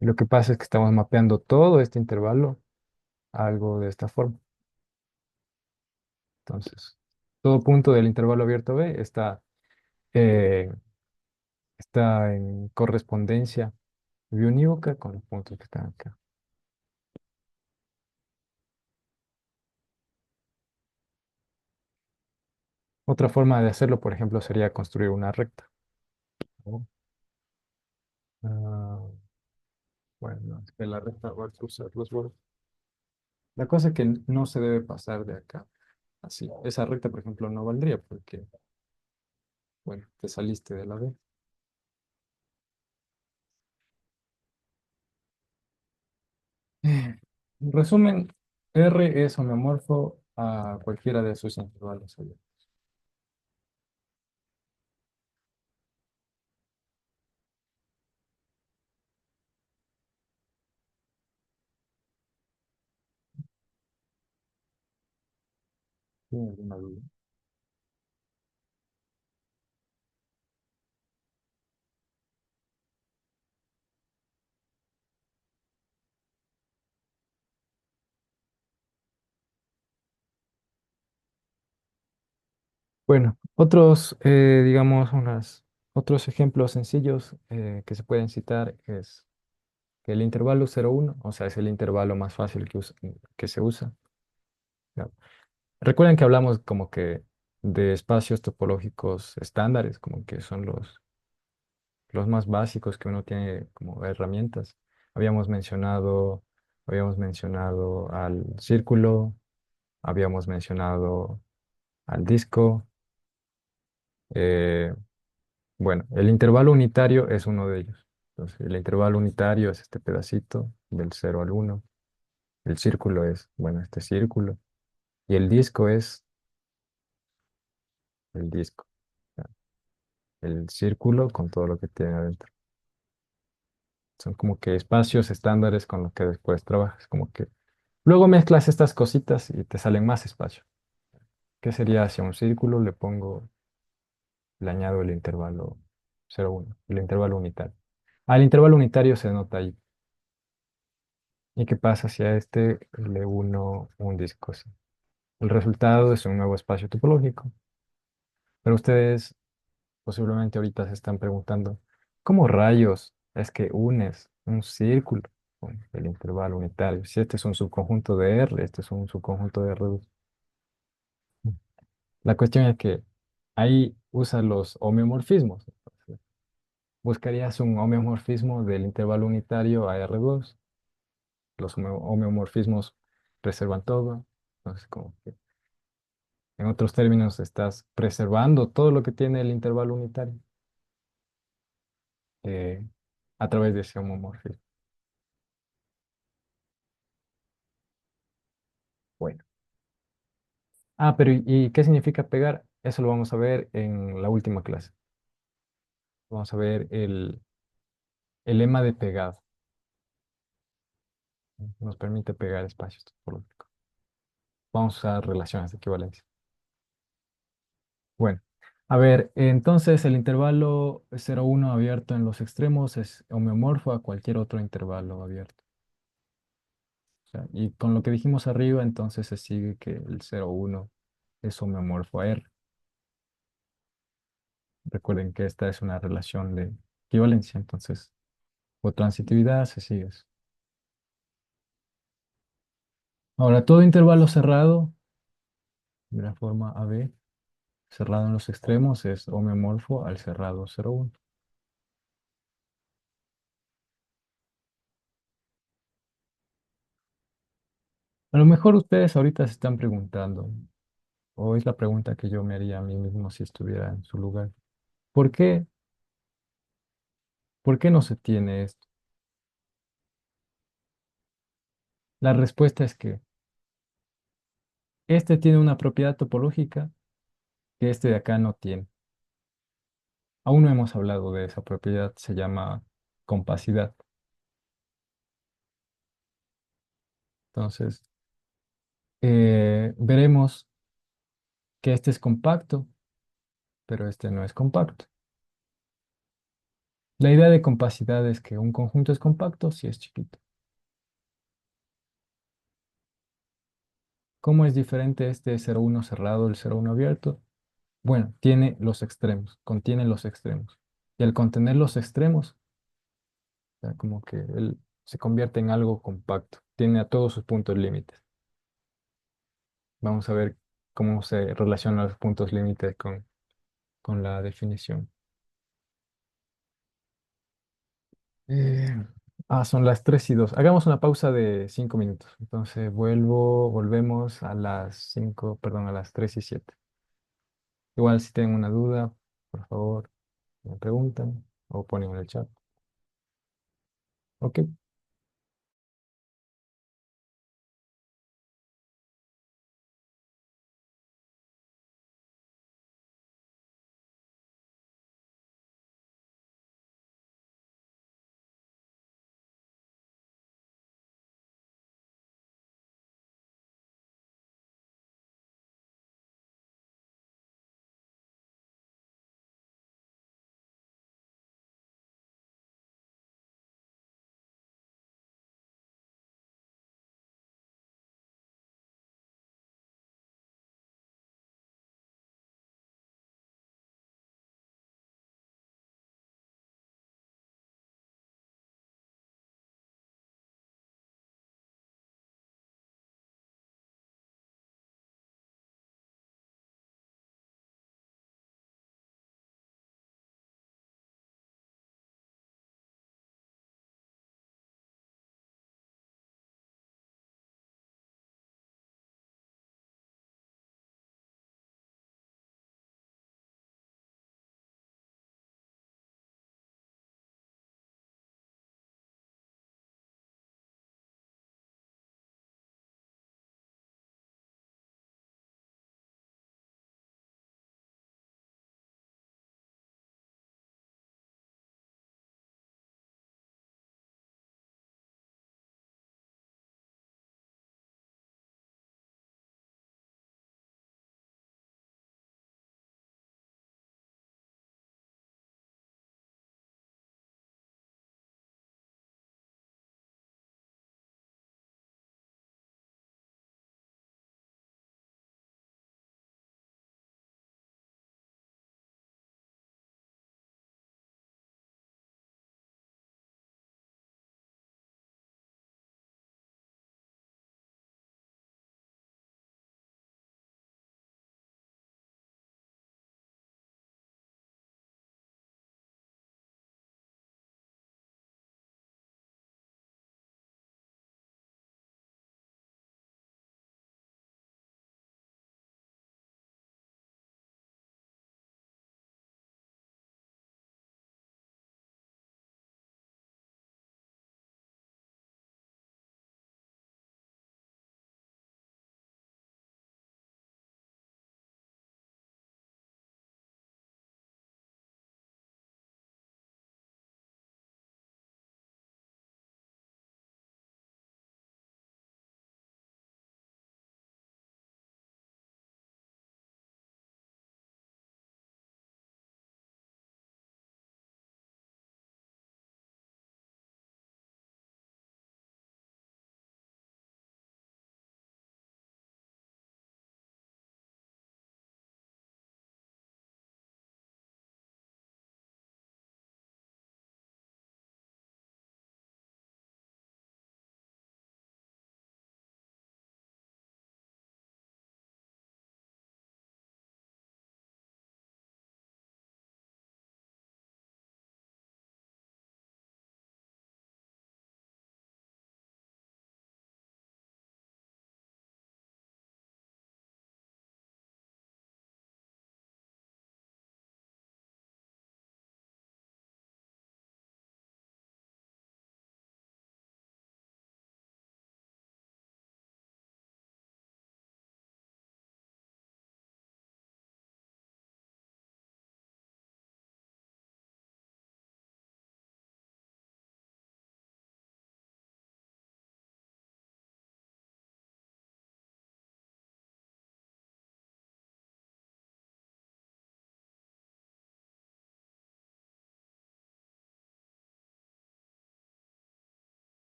Y lo que pasa es que estamos mapeando todo este intervalo a algo de esta forma. Entonces, todo punto del intervalo abierto B eh, está en correspondencia biunívoca con los puntos que están acá. Otra forma de hacerlo, por ejemplo, sería construir una recta. ¿No? Ah, bueno, no, es que la recta va a cruzar los bordes. La cosa es que no se debe pasar de acá. Así, esa recta, por ejemplo, no valdría porque, bueno, te saliste de la B. En resumen, R es homeomorfo a cualquiera de sus intervalos abiertos. ¿Tiene alguna duda? Bueno, otros, digamos, otros ejemplos sencillos que se pueden citar es que el intervalo 0,1, o sea, es el intervalo más fácil que se usa. ¿Ya? Recuerden que hablamos como que de espacios topológicos estándares, como que son los más básicos que uno tiene como herramientas. Habíamos mencionado, habíamos mencionado al círculo, habíamos mencionado al disco. eh, bueno, el intervalo unitario es uno de ellos. Entonces, el intervalo unitario es este pedacito del 0 al 1. El círculo es, bueno, este círculo. Y el disco es el disco. ¿Ya? El círculo con todo lo que tiene adentro. Son como que espacios estándares con los que después trabajas. Como que luego mezclas estas cositas y te salen más espacio. ¿Qué sería hacia un círculo? Le añado el intervalo 0,1, el intervalo unitario. Al intervalo unitario se nota ahí. ¿Y qué pasa si a este le uno un disco así? El resultado es un nuevo espacio topológico. Pero ustedes posiblemente ahorita se están preguntando, ¿cómo rayos es que unes un círculo con el intervalo unitario? Si este es un subconjunto de R, este es un subconjunto de R2. La cuestión es que ahí usa los homeomorfismos. Entonces, buscarías un homeomorfismo del intervalo unitario a R2. Los homeomorfismos reservan todo. Entonces, como que En otros términos, estás preservando todo lo que tiene el intervalo unitario eh, a través de ese homomorfismo. Bueno. Pero ¿y qué significa pegar? Eso lo vamos a ver en la última clase. Vamos a ver el lema de pegado. Nos permite pegar espacios topológicos. Vamos a usar relaciones de equivalencia. Bueno, a ver, entonces el intervalo 0,1 abierto en los extremos es homeomorfo a cualquier otro intervalo abierto. O sea, y con lo que dijimos arriba, entonces se sigue que el 0,1 es homeomorfo a R. Recuerden que esta es una relación de equivalencia, entonces por transitividad se sigue eso. Ahora, todo intervalo cerrado, de la forma AB, cerrado en los extremos, es homeomorfo al cerrado 0,1. A lo mejor ustedes ahorita se están preguntando, o es la pregunta que yo me haría a mí mismo si estuviera en su lugar. ¿Por qué? ¿Por qué no se tiene esto? La respuesta es que este tiene una propiedad topológica que este de acá no tiene. Aún no hemos hablado de esa propiedad, se llama compacidad. Entonces, veremos que este es compacto, pero este no es compacto. La idea de compacidad es que un conjunto es compacto si es chiquito. ¿Cómo es diferente este 0,1 cerrado del 0,1 abierto? Bueno, tiene los extremos, contiene los extremos. Y al contener los extremos, o sea, como que él se convierte en algo compacto. Tiene a todos sus puntos límites. Vamos a ver cómo se relacionan los puntos límites con la definición. Eh, son las 3:02. Hagamos una pausa de 5 minutos. Entonces volvemos a las 5, perdón, a las 3:07. Igual si tienen una duda, por favor, me preguntan o ponen en el chat. Ok.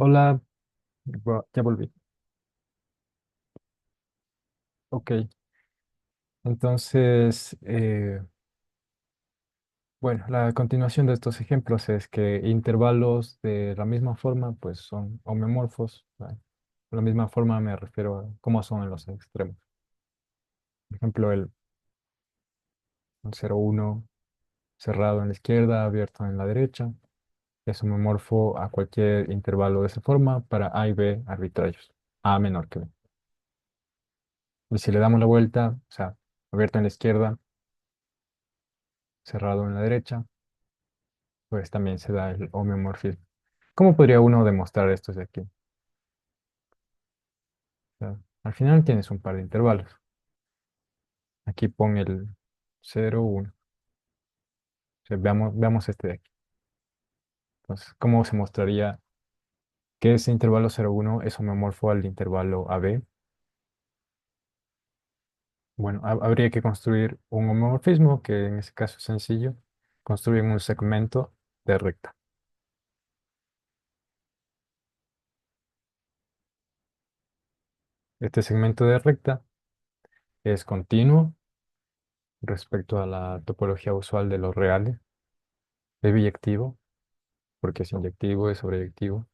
Hola, ya volví. Ok, entonces, bueno, la continuación de estos ejemplos es que intervalos de la misma forma, pues son homeomorfos. ¿Vale? De la misma forma me refiero a cómo son en los extremos. Por ejemplo, el 0,1 cerrado en la izquierda, abierto en la derecha, es homeomorfo a cualquier intervalo de esa forma para A y B arbitrarios, A menor que B. Y si le damos la vuelta, o sea, abierto en la izquierda, cerrado en la derecha, pues también se da el homeomorfismo. ¿Cómo podría uno demostrar esto de aquí? O sea, al final tienes un par de intervalos. Aquí pon el 0, 1. O sea, veamos este de aquí. Entonces, ¿cómo se mostraría que ese intervalo 0, 1 es homeomorfo al intervalo AB? Bueno, habría que construir un homomorfismo, que en ese caso es sencillo. Construyen un segmento de recta. Este segmento de recta es continuo respecto a la topología usual de los reales, es biyectivo, porque es inyectivo, es sobreyectivo,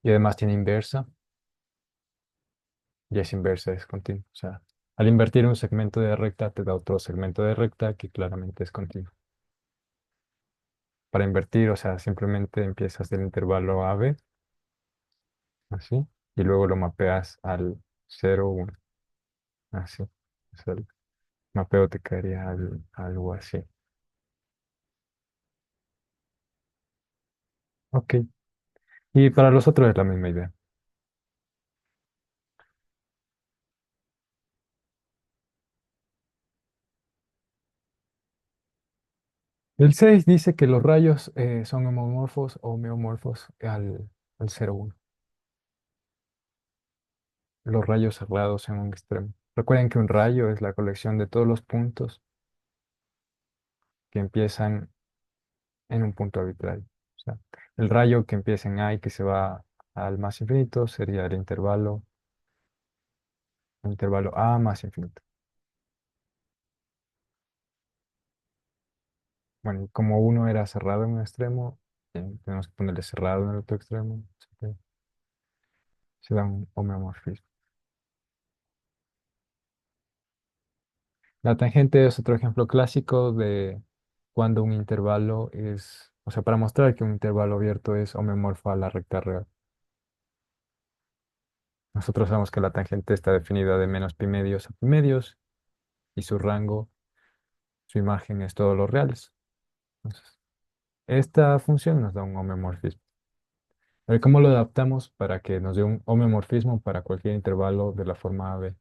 y además tiene inversa, y es inversa, es continuo. O sea, al invertir un segmento de recta te da otro segmento de recta que claramente es continuo. Para invertir, o sea, simplemente empiezas del intervalo AB, así, y luego lo mapeas al 0, 1, así. O sea, el mapeo te caería algo así. Ok. Y para los otros es la misma idea. El 6 dice que los rayos son homomorfos o homeomorfos al 0, 1. Los rayos cerrados en un extremo. Recuerden que un rayo es la colección de todos los puntos que empiezan en un punto arbitrario. O sea, el rayo que empieza en A y que se va al más infinito sería el intervalo A más infinito. Bueno, y como uno era cerrado en un extremo, tenemos que ponerle cerrado en el otro extremo. Así que se da un homeomorfismo. La tangente es otro ejemplo clásico de cuando un intervalo es, o sea, para mostrar que un intervalo abierto es homeomorfo a la recta real. Nosotros sabemos que la tangente está definida de menos pi medios a pi medios y su rango, su imagen es todos los reales. Entonces, esta función nos da un homeomorfismo. A ver, ¿cómo lo adaptamos para que nos dé un homeomorfismo para cualquier intervalo de la forma AB?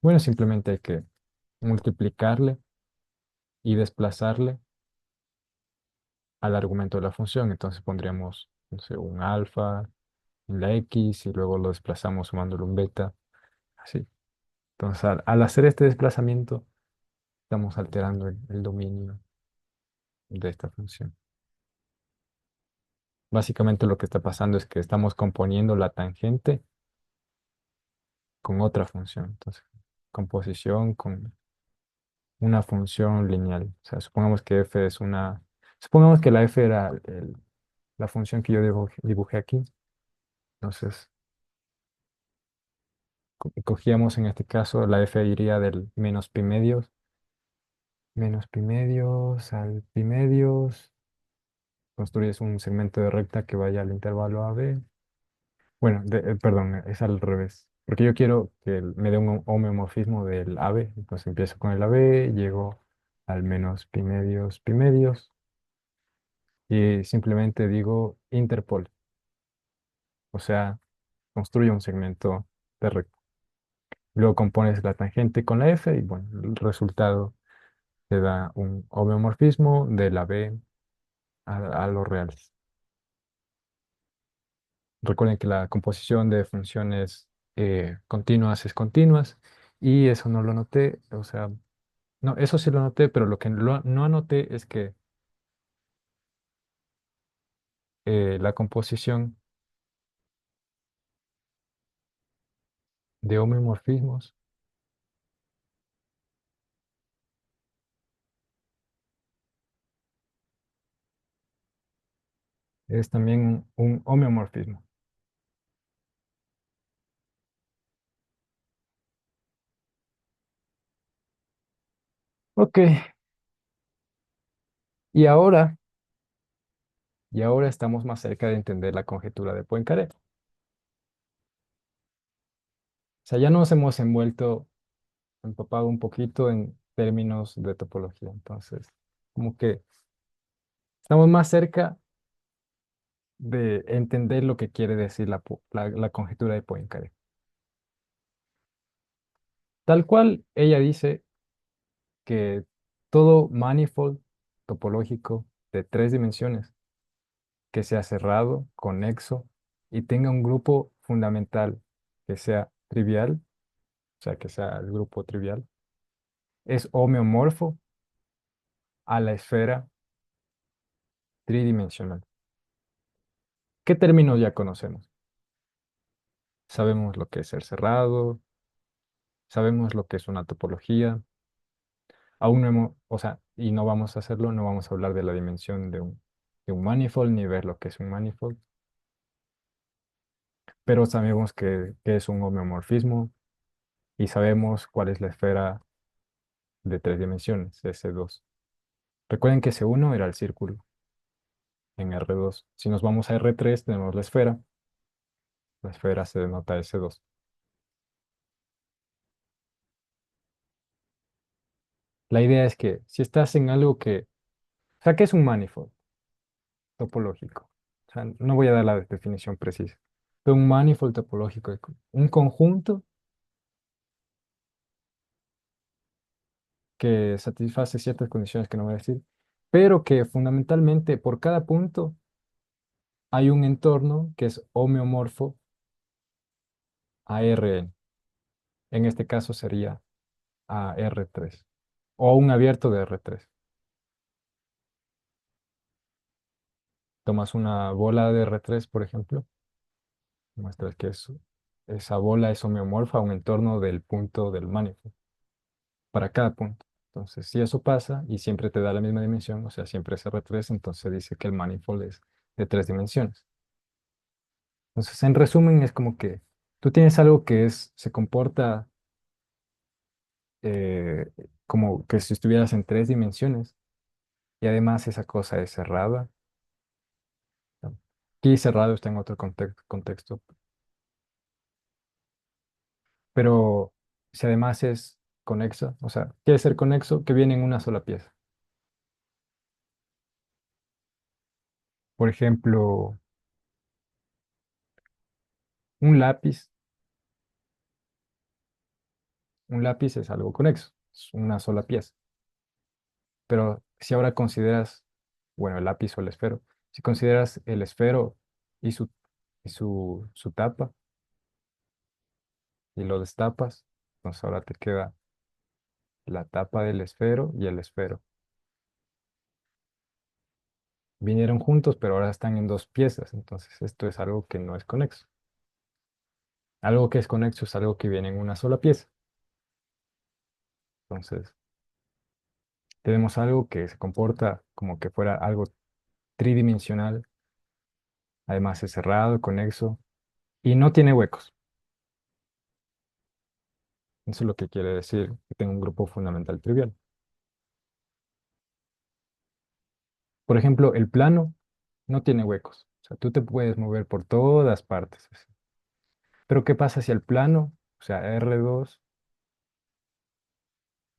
Bueno, simplemente hay que multiplicarle y desplazarle al argumento de la función. Entonces pondríamos, no sé, un alfa en la X y luego lo desplazamos sumándole un beta, así. Entonces, al hacer este desplazamiento, estamos alterando el dominio de esta función. Básicamente lo que está pasando es que estamos componiendo la tangente con otra función. Entonces, composición con una función lineal. O sea, supongamos que la f era la función que yo dibujé aquí. Entonces, cogíamos en este caso, la f iría del menos pi medios al pi medios. Construyes un segmento de recta que vaya al intervalo AB. Bueno, perdón, es al revés. Porque yo quiero que me dé un homeomorfismo del AB. Entonces empiezo con el AB, llego al menos pi medios, y simplemente digo interpol. O sea, construyo un segmento de recta. Luego compones la tangente con la F y bueno, el resultado te da un homeomorfismo de la B a los reales. Recuerden que la composición de funciones continuas es continuas y eso no lo noté, o sea, no, eso sí lo noté, pero lo que no anoté es que la composición de homeomorfismos es también un homeomorfismo. Ok, y ahora, y ahora estamos más cerca de entender la conjetura de Poincaré. O sea, ya nos hemos empapado un poquito en términos de topología. Entonces, como que estamos más cerca de entender lo que quiere decir la conjetura de Poincaré. Tal cual ella dice que todo manifold topológico de tres dimensiones que sea cerrado, conexo y tenga un grupo fundamental que sea trivial, o sea, que sea el grupo trivial, es homeomorfo a la esfera tridimensional. ¿Qué términos ya conocemos? Sabemos lo que es ser cerrado, sabemos lo que es una topología. Aún no hemos, o sea, y no vamos a hacerlo, no vamos a hablar de la dimensión de un manifold ni ver lo que es un manifold, pero sabemos que es un homeomorfismo y sabemos cuál es la esfera de tres dimensiones, S2. Recuerden que S1 era el círculo en R2. Si nos vamos a R3, tenemos la esfera se denota S2. La idea es que si estás en algo o sea, ¿qué es un manifold topológico? O sea, no voy a dar la definición precisa, pero un manifold topológico es un conjunto que satisface ciertas condiciones que no voy a decir, pero que fundamentalmente por cada punto hay un entorno que es homeomorfo a Rn. En este caso sería a R3 o un abierto de R3. Tomas una bola de R3, por ejemplo, muestras que esa bola es homeomorfa a un entorno del punto del manifold para cada punto. Entonces, si eso pasa y siempre te da la misma dimensión, o sea, siempre es R3, entonces dice que el manifold es de tres dimensiones. Entonces, en resumen, es como que tú tienes algo que se comporta eh, como que si estuvieras en tres dimensiones y además esa cosa es cerrada, ¿no? Aquí cerrado está en otro contexto, pero si además es conexo, o sea, quiere ser conexo que viene en una sola pieza. Por ejemplo, un lápiz, un lápiz es algo conexo, es una sola pieza. Pero si ahora consideras, bueno, el lápiz o el esfero, si consideras el esfero y su tapa y lo destapas, entonces ahora te queda la tapa del esfero y el esfero. Vinieron juntos, pero ahora están en dos piezas, entonces esto es algo que no es conexo. Algo que es conexo es algo que viene en una sola pieza. Entonces, tenemos algo que se comporta como que fuera algo tridimensional, además es cerrado, conexo y no tiene huecos. Eso es lo que quiere decir que tenga un grupo fundamental trivial. Por ejemplo, el plano no tiene huecos. O sea, tú te puedes mover por todas partes, así. Pero ¿qué pasa si al plano, o sea, a R2,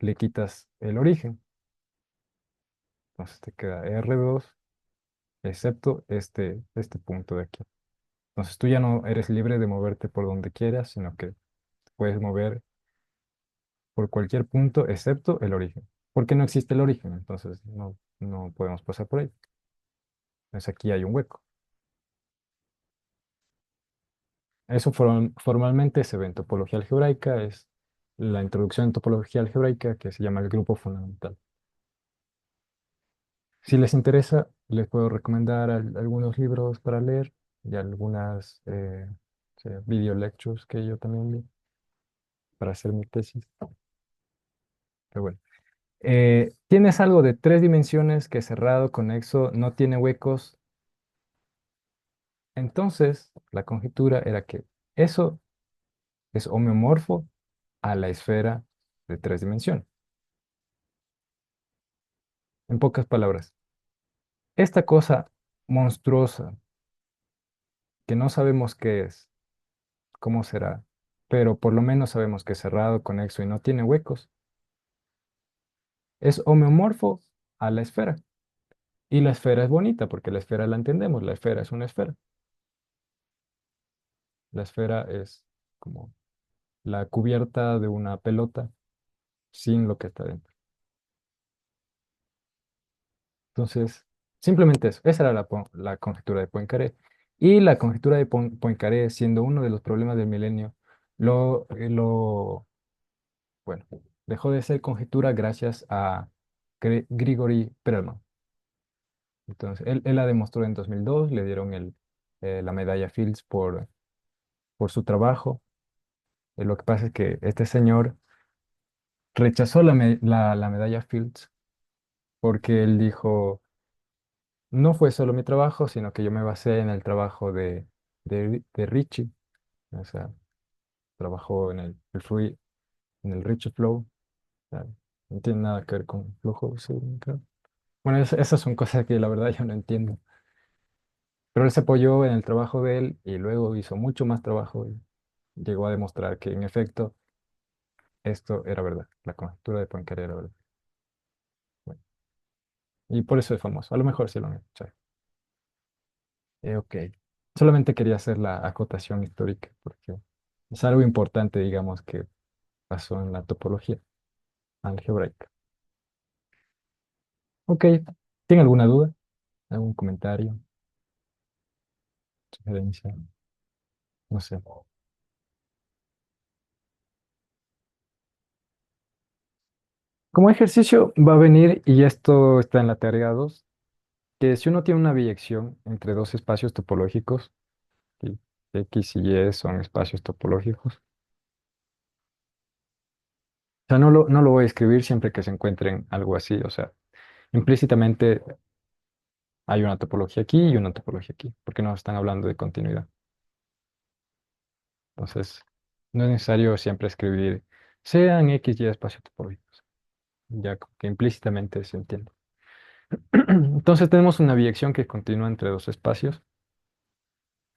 le quitas el origen? Entonces te queda R2 excepto este punto de aquí. Entonces tú ya no eres libre de moverte por donde quieras, sino que te puedes mover por cualquier punto excepto el origen. Porque no existe el origen, entonces no podemos pasar por ahí. Entonces aquí hay un hueco. Eso formalmente se ve en topología algebraica, es la introducción en topología algebraica que se llama el grupo fundamental. Si les interesa, les puedo recomendar algunos libros para leer y algunas video lectures que yo también vi para hacer mi tesis. Pero bueno. Tienes algo de tres dimensiones que cerrado, conexo, no tiene huecos. Entonces, la conjetura era que eso es homeomorfo a la esfera de tres dimensiones. En pocas palabras, esta cosa monstruosa que no sabemos qué es, cómo será, pero por lo menos sabemos que es cerrado, conexo y no tiene huecos, es homeomorfo a la esfera. Y la esfera es bonita porque la esfera la entendemos, la esfera es una esfera. La esfera es como la cubierta de una pelota sin lo que está dentro. Entonces, simplemente eso. Esa era la conjetura de Poincaré. Y la conjetura de Poincaré, siendo uno de los problemas del milenio, bueno, dejó de ser conjetura gracias a Grigori Perelman. Entonces, él la demostró en 2002, le dieron la medalla Fields por su trabajo. Lo que pasa es que este señor rechazó la medalla Fields porque él dijo, no fue solo mi trabajo, sino que yo me basé en el trabajo de Ricci, o sea, trabajó en en el Ricci Flow, o sea, no tiene nada que ver con flujo, sí, creo. Bueno, esas son cosas que la verdad yo no entiendo, pero él se apoyó en el trabajo de él y luego hizo mucho más trabajo y llegó a demostrar que en efecto esto era verdad, la conjetura de Poincaré era verdad. Bueno, y por eso es famoso, a lo mejor sí lo han escuchado. Ok. Solamente quería hacer la acotación histórica porque es algo importante, digamos, que pasó en la topología algebraica. Ok. ¿Tiene alguna duda? ¿Algún comentario? ¿Sugerencia? No sé. Como ejercicio va a venir, y esto está en la tarea 2, que si uno tiene una biyección entre dos espacios topológicos, y X y Y son espacios topológicos, o sea, no lo voy a escribir siempre que se encuentren algo así, o sea, implícitamente hay una topología aquí y una topología aquí, porque no están hablando de continuidad. Entonces, no es necesario siempre escribir sean X y espacios topológicos, ya que implícitamente se entiende. Entonces tenemos una biyección que continúa entre dos espacios.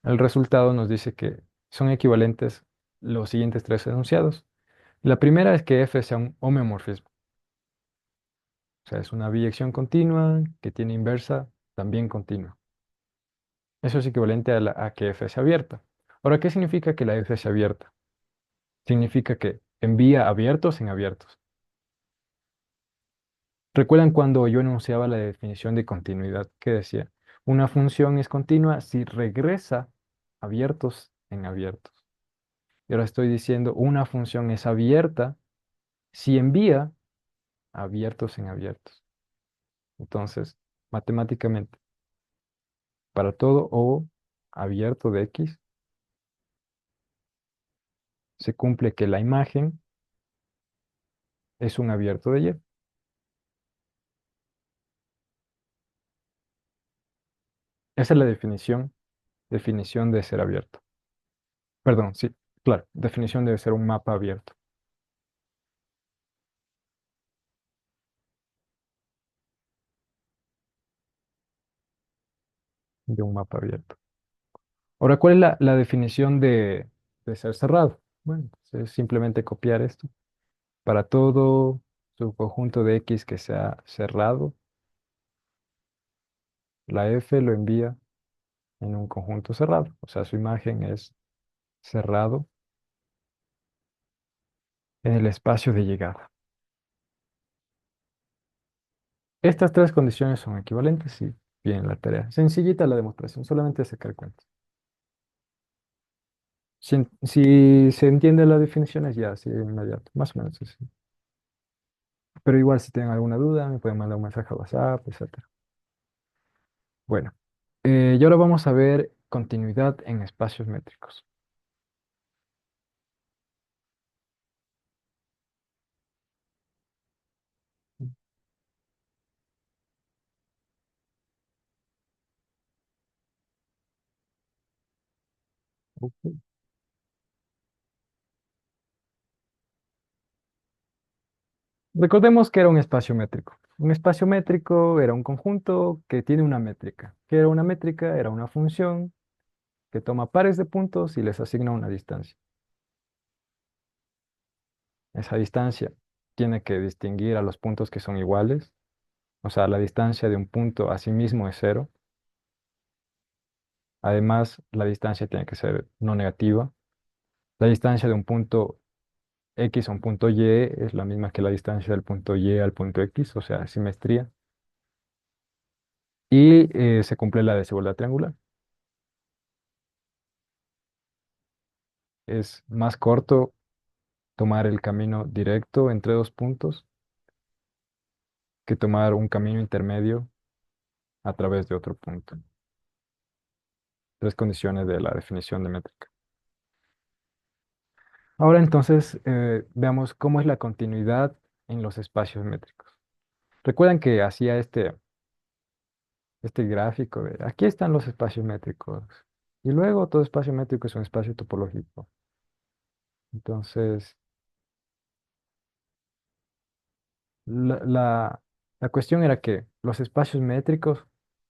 El resultado nos dice que son equivalentes los siguientes tres enunciados. La primera es que F sea un homeomorfismo, o sea, es una biyección continua que tiene inversa también continua. Eso es equivalente a que F sea abierta. Ahora, ¿qué significa que la F sea abierta? Significa que envía abiertos en abiertos. ¿Recuerdan cuando yo enunciaba la definición de continuidad que decía? Una función es continua si regresa abiertos en abiertos. Y ahora estoy diciendo una función es abierta si envía abiertos en abiertos. Entonces, matemáticamente, para todo O abierto de X, se cumple que la imagen es un abierto de Y. Esa es la definición de ser abierto. Perdón, sí, claro, definición de ser un mapa abierto, de un mapa abierto. Ahora, ¿cuál es la definición de ser cerrado? Bueno, pues es simplemente copiar esto. Para todo subconjunto de X que sea cerrado, la F lo envía en un conjunto cerrado. O sea, su imagen es cerrado en el espacio de llegada. Estas tres condiciones son equivalentes y bien la tarea. Sencillita la demostración, solamente sacar cuentas. Si se entiende las definiciones, ya, así de inmediato, más o menos así. Pero igual, si tienen alguna duda, me pueden mandar un mensaje a WhatsApp, etc. Bueno, y ahora vamos a ver continuidad en espacios métricos. Ok. Recordemos que era un espacio métrico. Un espacio métrico era un conjunto que tiene una métrica. ¿Qué era una métrica? Era una función que toma pares de puntos y les asigna una distancia. Esa distancia tiene que distinguir a los puntos que son iguales, o sea, la distancia de un punto a sí mismo es cero. Además, la distancia tiene que ser no negativa. La distancia de un punto X a un punto Y es la misma que la distancia del punto Y al punto X, o sea, simetría. Y se cumple la desigualdad triangular. Es más corto tomar el camino directo entre dos puntos que tomar un camino intermedio a través de otro punto. Tres condiciones de la definición de métrica. Ahora entonces veamos cómo es la continuidad en los espacios métricos. Recuerdan que hacía este gráfico de aquí están los espacios métricos y luego todo espacio métrico es un espacio topológico. Entonces, la, la, la cuestión era que los espacios métricos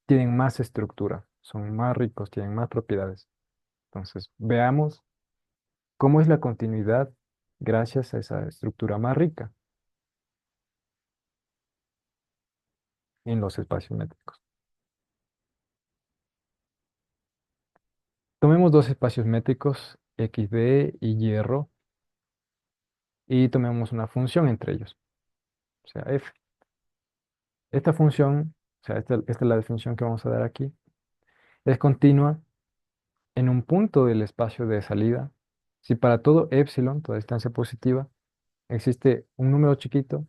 tienen más estructura, son más ricos, tienen más propiedades. Entonces, veamos cómo es la continuidad gracias a esa estructura más rica en los espacios métricos. Tomemos dos espacios métricos, XD y hierro, y tomemos una función entre ellos, o sea, f. Esta función, o sea, esta es la definición que vamos a dar aquí, es continua en un punto del espacio de salida. Si para todo epsilon, toda distancia positiva, existe un número chiquito,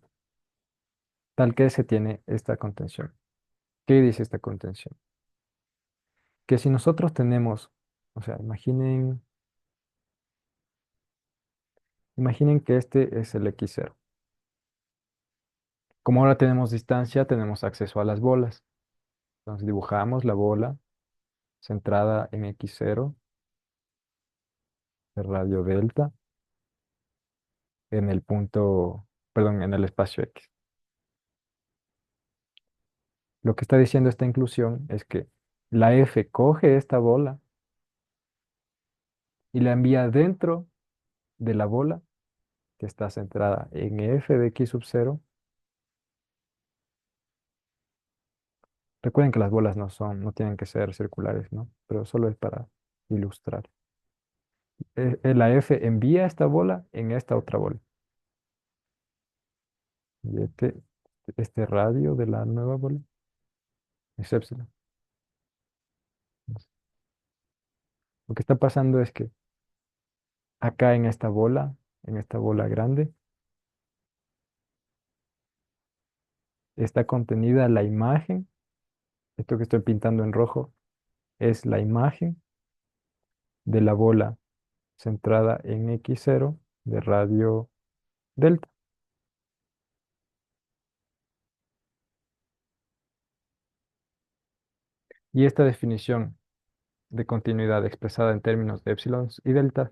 tal que se tiene esta contención. ¿Qué dice esta contención? Que si nosotros tenemos, o sea, imaginen que este es el x0. Como ahora tenemos distancia, tenemos acceso a las bolas. Entonces dibujamos la bola centrada en x0 de radio delta en el punto, perdón, en el espacio x. Lo que está diciendo esta inclusión es que la F coge esta bola y la envía dentro de la bola que está centrada en F de x sub 0. Recuerden que las bolas no tienen que ser circulares, ¿no? Pero solo es para ilustrar. La F envía esta bola en esta otra bola. Y este radio de la nueva bola es epsilon. Lo que está pasando es que acá en esta bola grande, está contenida la imagen. Esto que estoy pintando en rojo es la imagen de la bola centrada en x0 de radio delta. Y esta definición de continuidad expresada en términos de epsilon y delta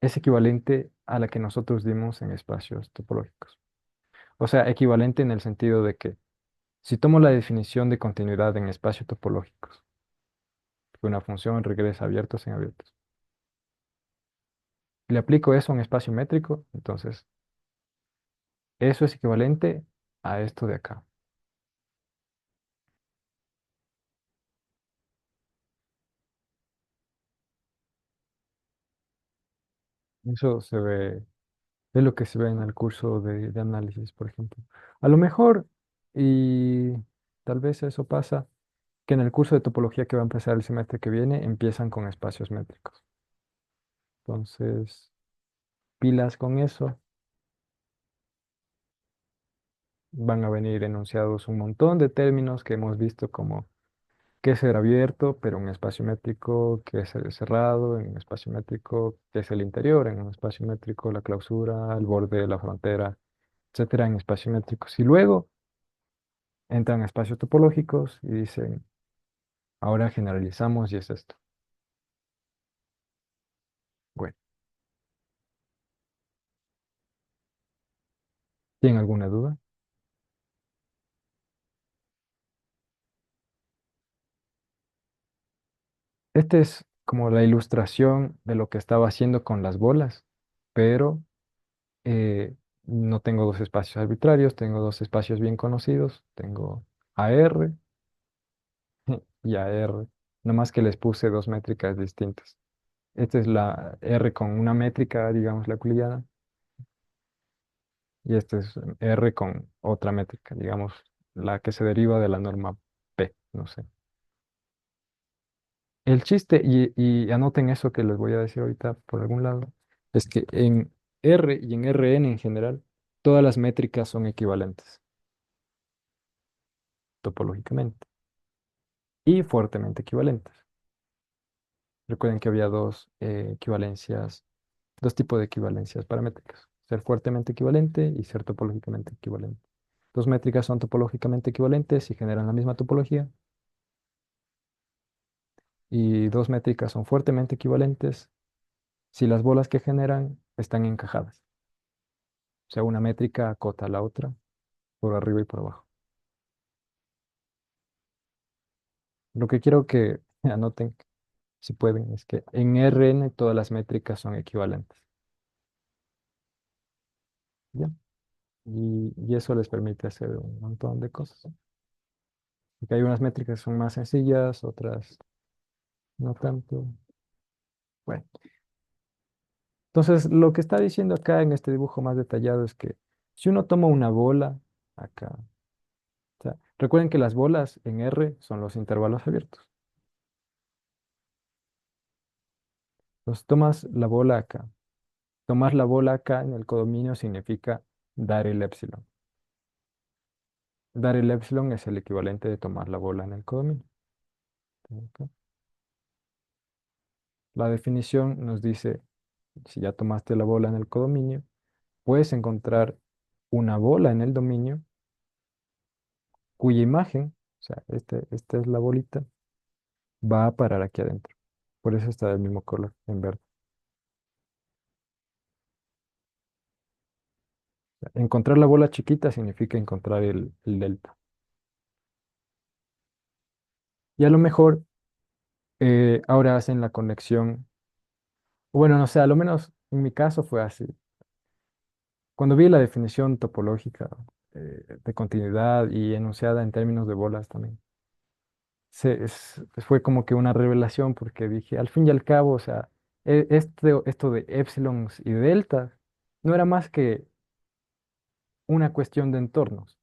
es equivalente a la que nosotros dimos en espacios topológicos. O sea, equivalente en el sentido de que si tomo la definición de continuidad en espacios topológicos, que una función regresa abiertos en abiertos, le aplico eso a un espacio métrico, entonces eso es equivalente a esto de acá. Eso se ve, es lo que se ve en el curso de análisis, por ejemplo. A lo mejor, y tal vez eso pasa, que en el curso de topología que va a empezar el semestre que viene, empiezan con espacios métricos. Entonces, pilas con eso, van a venir enunciados un montón de términos que hemos visto como qué es ser abierto, pero en un espacio métrico, qué es ser cerrado, en un espacio métrico, qué es el interior, en un espacio métrico, la clausura, el borde, la frontera, etcétera, en espacio métricos. Y luego entran a espacios topológicos y dicen, ahora generalizamos y es esto. Bueno, ¿tienen alguna duda? Esta es como la ilustración de lo que estaba haciendo con las bolas, pero no tengo dos espacios arbitrarios, tengo dos espacios bien conocidos, tengo AR y AR, nomás que les puse dos métricas distintas. Esta es la R con una métrica, digamos, la euclidiana, y esta es R con otra métrica, digamos, la que se deriva de la norma P, no sé. El chiste, y anoten eso que les voy a decir ahorita por algún lado, es que en R y en Rn en general, todas las métricas son equivalentes topológicamente y fuertemente equivalentes. Recuerden que había dos equivalencias, dos tipos de equivalencias paramétricas, ser fuertemente equivalente y ser topológicamente equivalente. Dos métricas son topológicamente equivalentes y generan la misma topología, y dos métricas son fuertemente equivalentes si las bolas que generan están encajadas. O sea, una métrica acota a la otra por arriba y por abajo. Lo que quiero que anoten, si pueden, es que en Rn todas las métricas son equivalentes. ¿Ya? Y eso les permite hacer un montón de cosas. Porque hay unas métricas que son más sencillas, otras no tanto. Bueno, entonces lo que está diciendo acá en este dibujo más detallado es que si uno toma una bola acá, o sea, recuerden que las bolas en R son los intervalos abiertos. Entonces tomas la bola acá. Tomar la bola acá en el codominio significa dar el épsilon. Dar el épsilon es el equivalente de tomar la bola en el codominio. Ok. La definición nos dice, si ya tomaste la bola en el codominio, puedes encontrar una bola en el dominio cuya imagen, o sea, esta es la bolita, va a parar aquí adentro. Por eso está del mismo color, en verde. Encontrar la bola chiquita significa encontrar el delta. Y a lo mejor ahora hacen la conexión, bueno, no sé, a lo menos en mi caso fue así. Cuando vi la definición topológica de continuidad y enunciada en términos de bolas también, fue como que una revelación porque dije, al fin y al cabo, o sea, esto de épsilons y deltas no era más que una cuestión de entornos.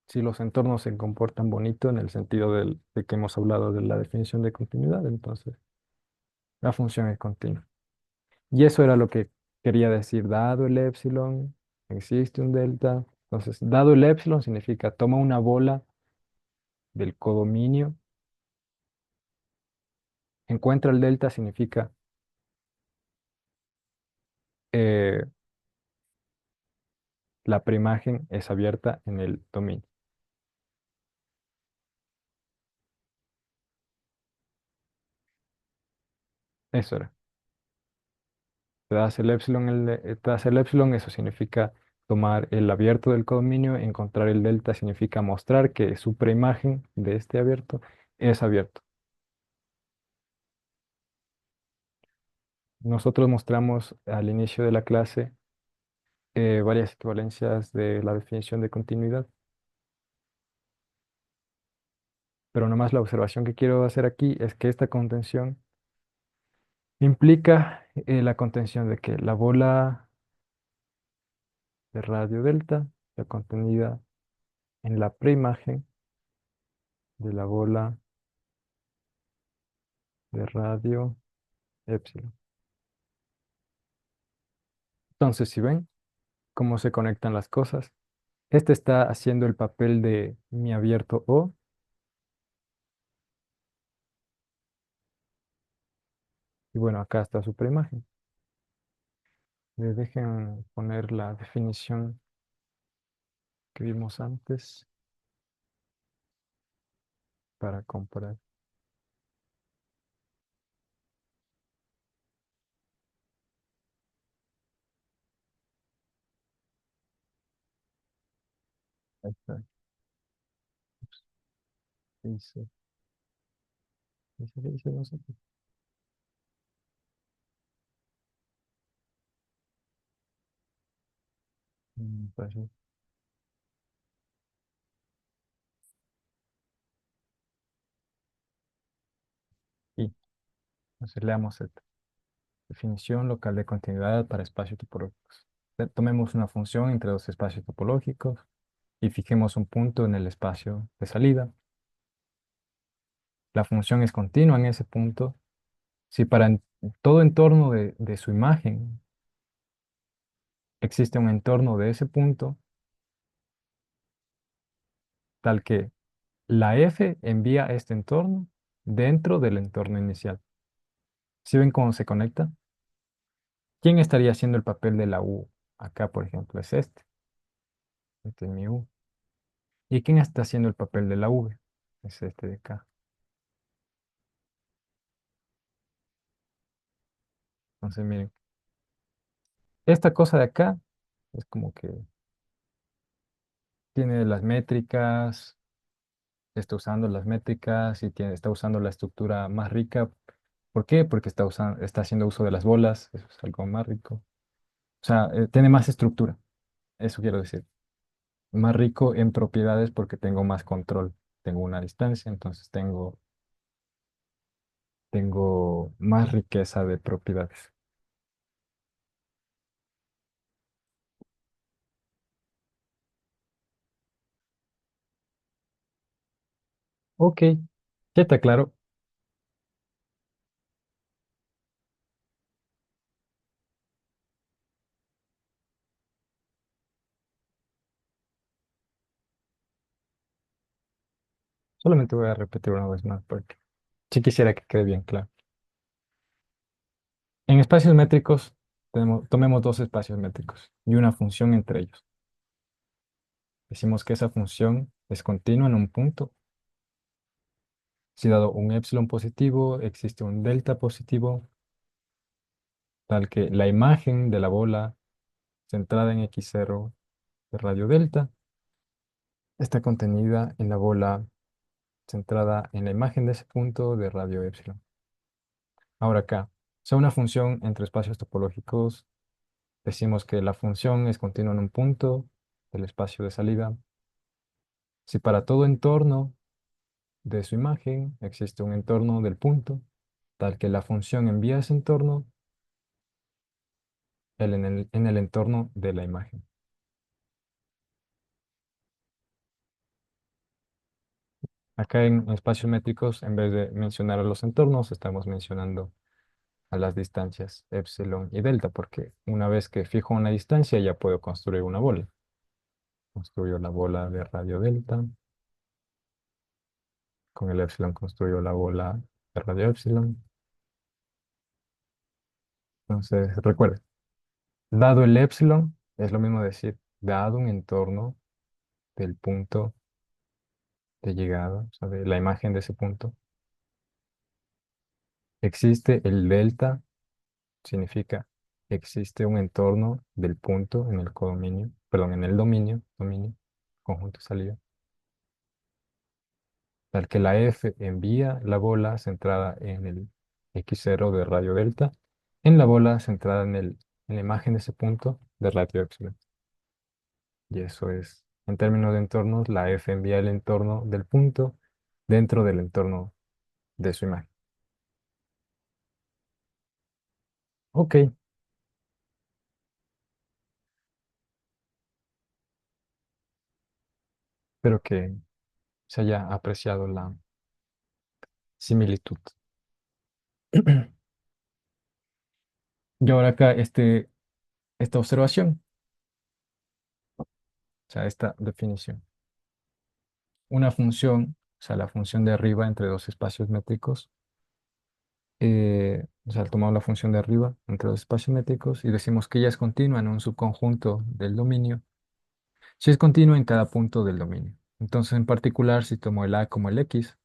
Si los entornos se comportan bonito en el sentido de que hemos hablado de la definición de continuidad, entonces la función es continua. Y eso era lo que quería decir, dado el épsilon, existe un delta. Entonces, dado el épsilon significa toma una bola del codominio, encuentra el delta significa eh, la preimagen es abierta en el dominio. Eso era. Te das el épsilon, eso significa tomar el abierto del codominio, encontrar el delta significa mostrar que su preimagen de este abierto es abierto. Nosotros mostramos al inicio de la clase varias equivalencias de la definición de continuidad, pero nomás la observación que quiero hacer aquí es que esta contención implica la contención de que la bola de radio delta está contenida en la preimagen de la bola de radio epsilon. Entonces, si ven cómo se conectan las cosas, Este está haciendo el papel de mi abierto O. Y bueno, acá está su preimagen. Dejen poner la definición que vimos antes para comparar. Ahí está. Dice, dice, no sé. Pues sí. Y entonces leamos esta. Definición local de continuidad para espacios topológicos. Tomemos una función entre dos espacios topológicos y fijemos un punto en el espacio de salida. La función es continua en ese punto. Si para todo entorno de su imagen existe un entorno de ese punto, tal que la f envía este entorno dentro del entorno inicial. ¿Sí ven cómo se conecta? ¿Quién estaría haciendo el papel de la u? Acá, por ejemplo, es este. Este es mi u. ¿Y quién está haciendo el papel de la v? Es este de acá. Entonces, miren, esta cosa de acá es como que tiene las métricas, está usando las métricas y está usando la estructura más rica. ¿Por qué? Porque está haciendo uso de las bolas, eso es algo más rico. O sea, tiene más estructura, eso quiero decir. Más rico en propiedades porque tengo más control. Tengo una distancia, entonces tengo más riqueza de propiedades. Ok, ya está claro. Solamente voy a repetir una vez más porque sí quisiera que quede bien claro. En espacios métricos, tomemos dos espacios métricos y una función entre ellos. Decimos que esa función es continua en un punto. Si dado un épsilon positivo, existe un delta positivo, tal que la imagen de la bola centrada en x0 de radio delta está contenida en la bola centrada en la imagen de ese punto de radio épsilon. Ahora acá, sea una función entre espacios topológicos, decimos que la función es continua en un punto del espacio de salida. Si para todo entorno de su imagen existe un entorno del punto, tal que la función envía ese entorno en el entorno de la imagen. Acá en espacios métricos, en vez de mencionar a los entornos, estamos mencionando a las distancias epsilon y delta, porque una vez que fijo una distancia ya puedo construir una bola. Construyo la bola de radio delta, con el epsilon construyo la bola de radio epsilon. Entonces, recuerden, dado el epsilon, es lo mismo decir, dado un entorno del punto de llegada, o sea, de la imagen de ese punto, existe el delta, significa existe un entorno del punto en el codominio, perdón, en el dominio, conjunto de salida, tal que la F envía la bola centrada en el X0 de radio delta, en la bola centrada en la imagen de ese punto de radio epsilon. Y eso es, en términos de entornos, la F envía el entorno del punto dentro del entorno de su imagen. Ok, espero que se haya apreciado la similitud. Y ahora acá esta observación. O sea, esta definición. Una función, o sea, la función de arriba entre dos espacios métricos, o sea, tomamos la función de arriba entre dos espacios métricos y decimos que ella es continua en un subconjunto del dominio, si es continua en cada punto del dominio. Entonces, en particular, si tomo el A como el X,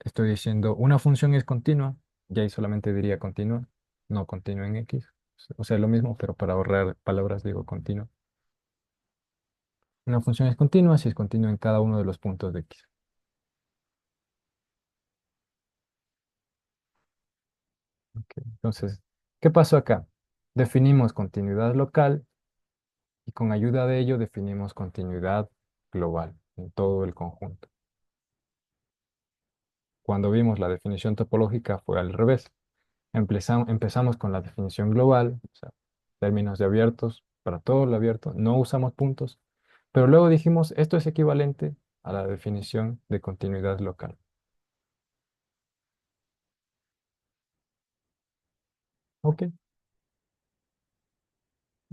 estoy diciendo una función es continua, y ahí solamente diría continua, no continua en X. O sea, lo mismo, pero para ahorrar palabras digo continua. Una función es continua si es continua en cada uno de los puntos de X. Ok, entonces, ¿qué pasó acá? Definimos continuidad local y con ayuda de ello definimos continuidad global en todo el conjunto. Cuando vimos la definición topológica fue al revés. Empezamos con la definición global, o sea, términos de abiertos para todo lo abierto, no usamos puntos, pero luego dijimos esto es equivalente a la definición de continuidad local. Ok.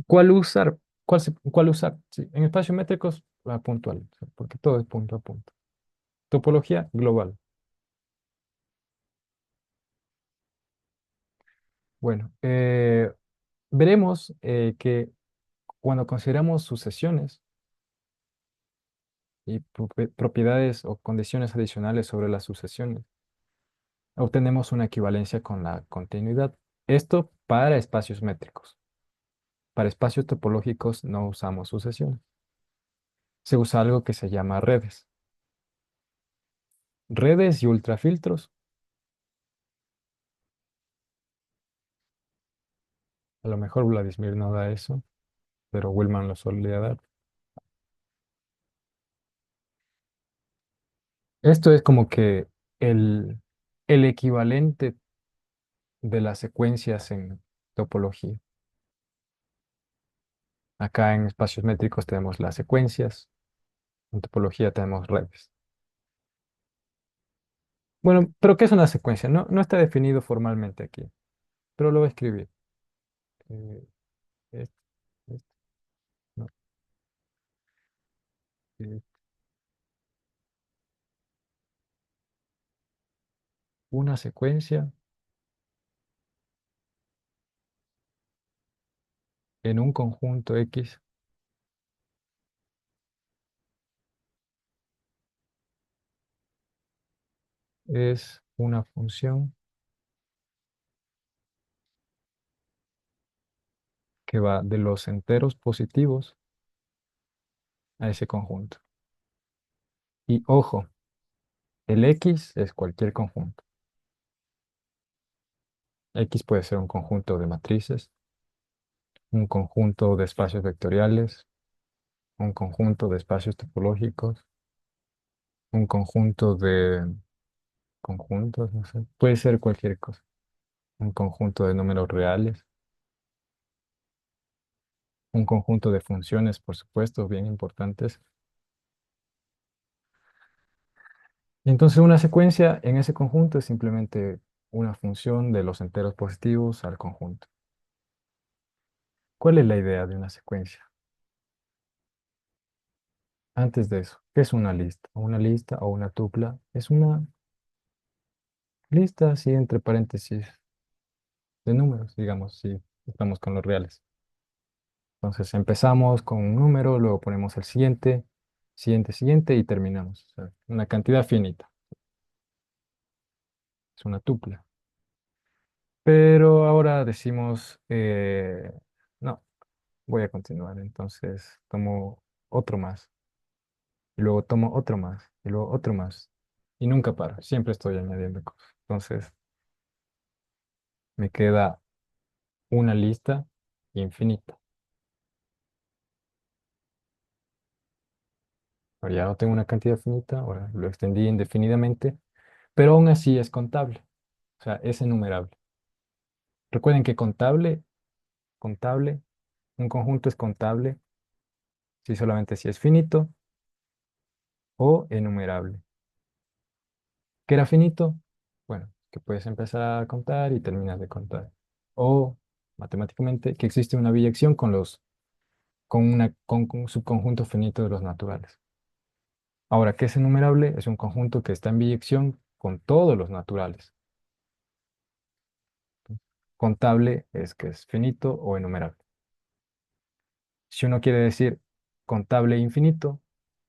¿Cuál usar? ¿Cuál usar? Sí, en espacios métricos, la puntual, o sea, porque todo es punto a punto. Topología global. Bueno, veremos que cuando consideramos sucesiones y propiedades o condiciones adicionales sobre las sucesiones, obtenemos una equivalencia con la continuidad. Esto para espacios métricos. Para espacios topológicos no usamos sucesiones. Se usa algo que se llama redes. Redes y ultrafiltros. A lo mejor Vladimir no da eso, pero Willman lo solía dar. Esto es como que el, el equivalente de las secuencias en topología. Acá en espacios métricos tenemos las secuencias, en topología tenemos redes. Bueno, pero ¿qué es una secuencia? No, no está definido formalmente aquí, pero lo voy a escribir. Eh, este, este, no, eh, una secuencia en un conjunto X es una función que va de los enteros positivos a ese conjunto. Y ojo, el X es cualquier conjunto. X puede ser un conjunto de matrices, un conjunto de espacios vectoriales, un conjunto de espacios topológicos, un conjunto de conjuntos, no sé, puede ser cualquier cosa. Un conjunto de números reales, un conjunto de funciones, por supuesto, bien importantes. Y entonces una secuencia en ese conjunto es simplemente una función de los enteros positivos al conjunto. ¿Cuál es la idea de una secuencia? Antes de eso, ¿qué es una lista? Una lista o una tupla es una lista así entre paréntesis de números, digamos, si estamos con los reales. Entonces empezamos con un número, luego ponemos el siguiente, siguiente, siguiente y terminamos. O sea, una cantidad finita, es una tupla. Pero ahora decimos, no, voy a continuar. Entonces tomo otro más, y luego tomo otro más, y luego otro más. Y nunca paro, siempre estoy añadiendo cosas. Entonces me queda una lista infinita. Ahora ya no tengo una cantidad finita, ahora lo extendí indefinidamente, pero aún así es contable, o sea, es enumerable. Recuerden que contable, un conjunto es contable si solamente si es finito o enumerable. ¿Qué era finito? Bueno, que puedes empezar a contar y terminas de contar. O matemáticamente que existe una biyección con un subconjunto finito de los naturales. Ahora, ¿qué es enumerable? Es un conjunto que está en biyección con todos los naturales. Contable es que es finito o enumerable. Si uno quiere decir contable infinito,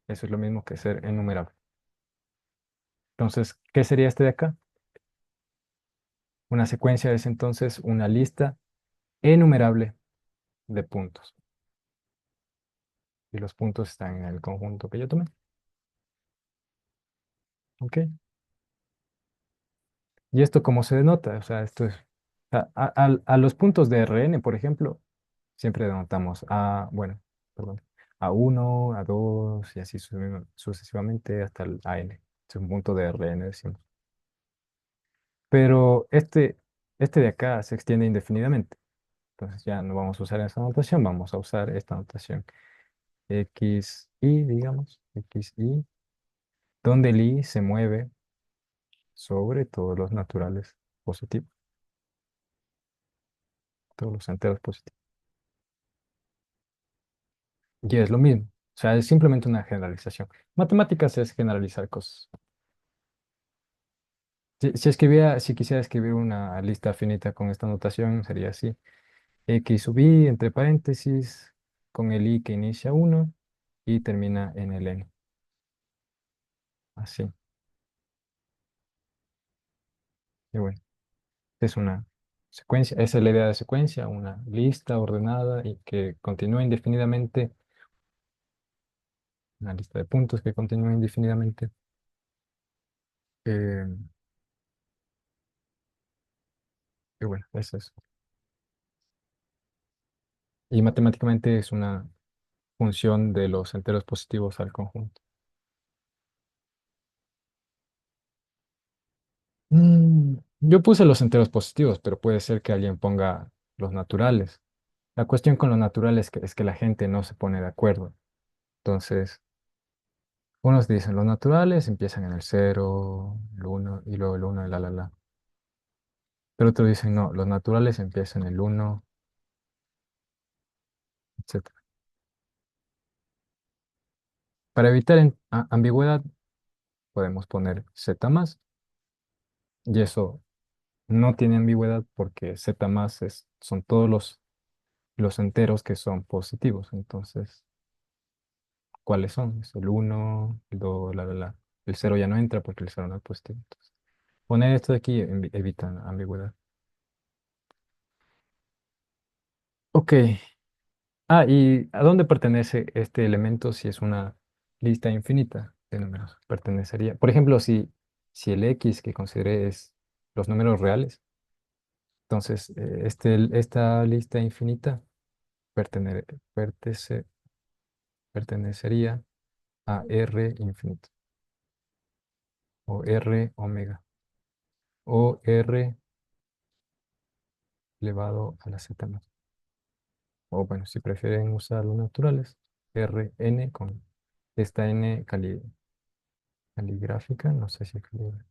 eso es lo mismo que ser enumerable. Entonces, ¿qué sería este de acá? Una secuencia es entonces una lista enumerable de puntos. Y los puntos están en el conjunto que yo tomé. ¿Ok? ¿Y esto cómo se denota? O sea, esto es... a los puntos de Rn, por ejemplo, siempre denotamos bueno, perdón, A1, A2 y así sucesivamente hasta el AN. Es un punto de Rn, decimos. Pero este de acá se extiende indefinidamente. Entonces ya no vamos a usar esa notación, vamos a usar esta notación XI, digamos, XI, donde el I se mueve sobre todos los naturales positivos, todos los enteros positivos. Y es lo mismo. O sea, es simplemente una generalización. Matemáticas es generalizar cosas. Si quisiera escribir una lista finita con esta notación, sería así. X sub i entre paréntesis, con el i que inicia 1 y termina en el n. Así. Y bueno, es una secuencia, esa es la idea de secuencia, una lista ordenada y que continúa indefinidamente, una lista de puntos que continúa indefinidamente. Eh, y bueno, eso es. Y matemáticamente es una función de los enteros positivos al conjunto. Yo puse los enteros positivos, pero puede ser que alguien ponga los naturales. La cuestión con los naturales es que la gente no se pone de acuerdo. Entonces, unos dicen los naturales empiezan en el cero, el uno y luego el uno y la. Pero otros dicen no, los naturales empiezan en el uno, etcétera. Para evitar ambigüedad, podemos poner z más y eso no tiene ambigüedad porque z más son todos los enteros que son positivos. Entonces, ¿cuáles son? Es el uno, el 2, la. El cero ya no entra porque el cero no es positivo. Entonces, poner esto de aquí evita ambigüedad. Ok. ¿Y a dónde pertenece este elemento si es una lista infinita de números? Pertenecería, por ejemplo, si el x que consideré es los números reales, entonces esta lista infinita pertene- pertece- pertenecería a R infinito, o R omega, o R elevado a la z más. O bueno, si prefieren usar los naturales, Rn con esta n caligráfica, no sé si es caligráfica.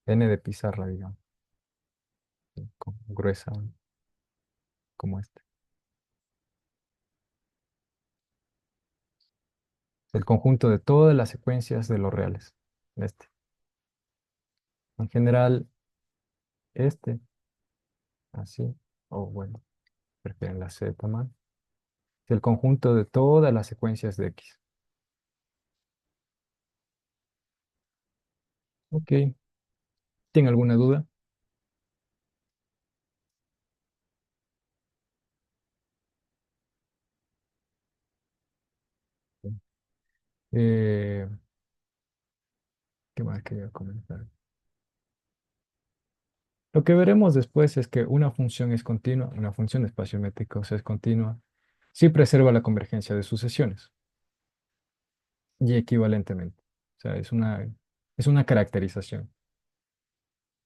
N de pizarra, digamos, gruesa como este. El conjunto de todas las secuencias de los reales. Este. En general, este, así, o bueno, prefieren la Z más. Es el conjunto de todas las secuencias de X. Ok. ¿Tiene alguna duda? Eh, ¿Qué más quería comentar? Lo que veremos después es que una función es continua, una función de espacio métrico es continua, si preserva la convergencia de sucesiones y equivalentemente. O sea, es una caracterización.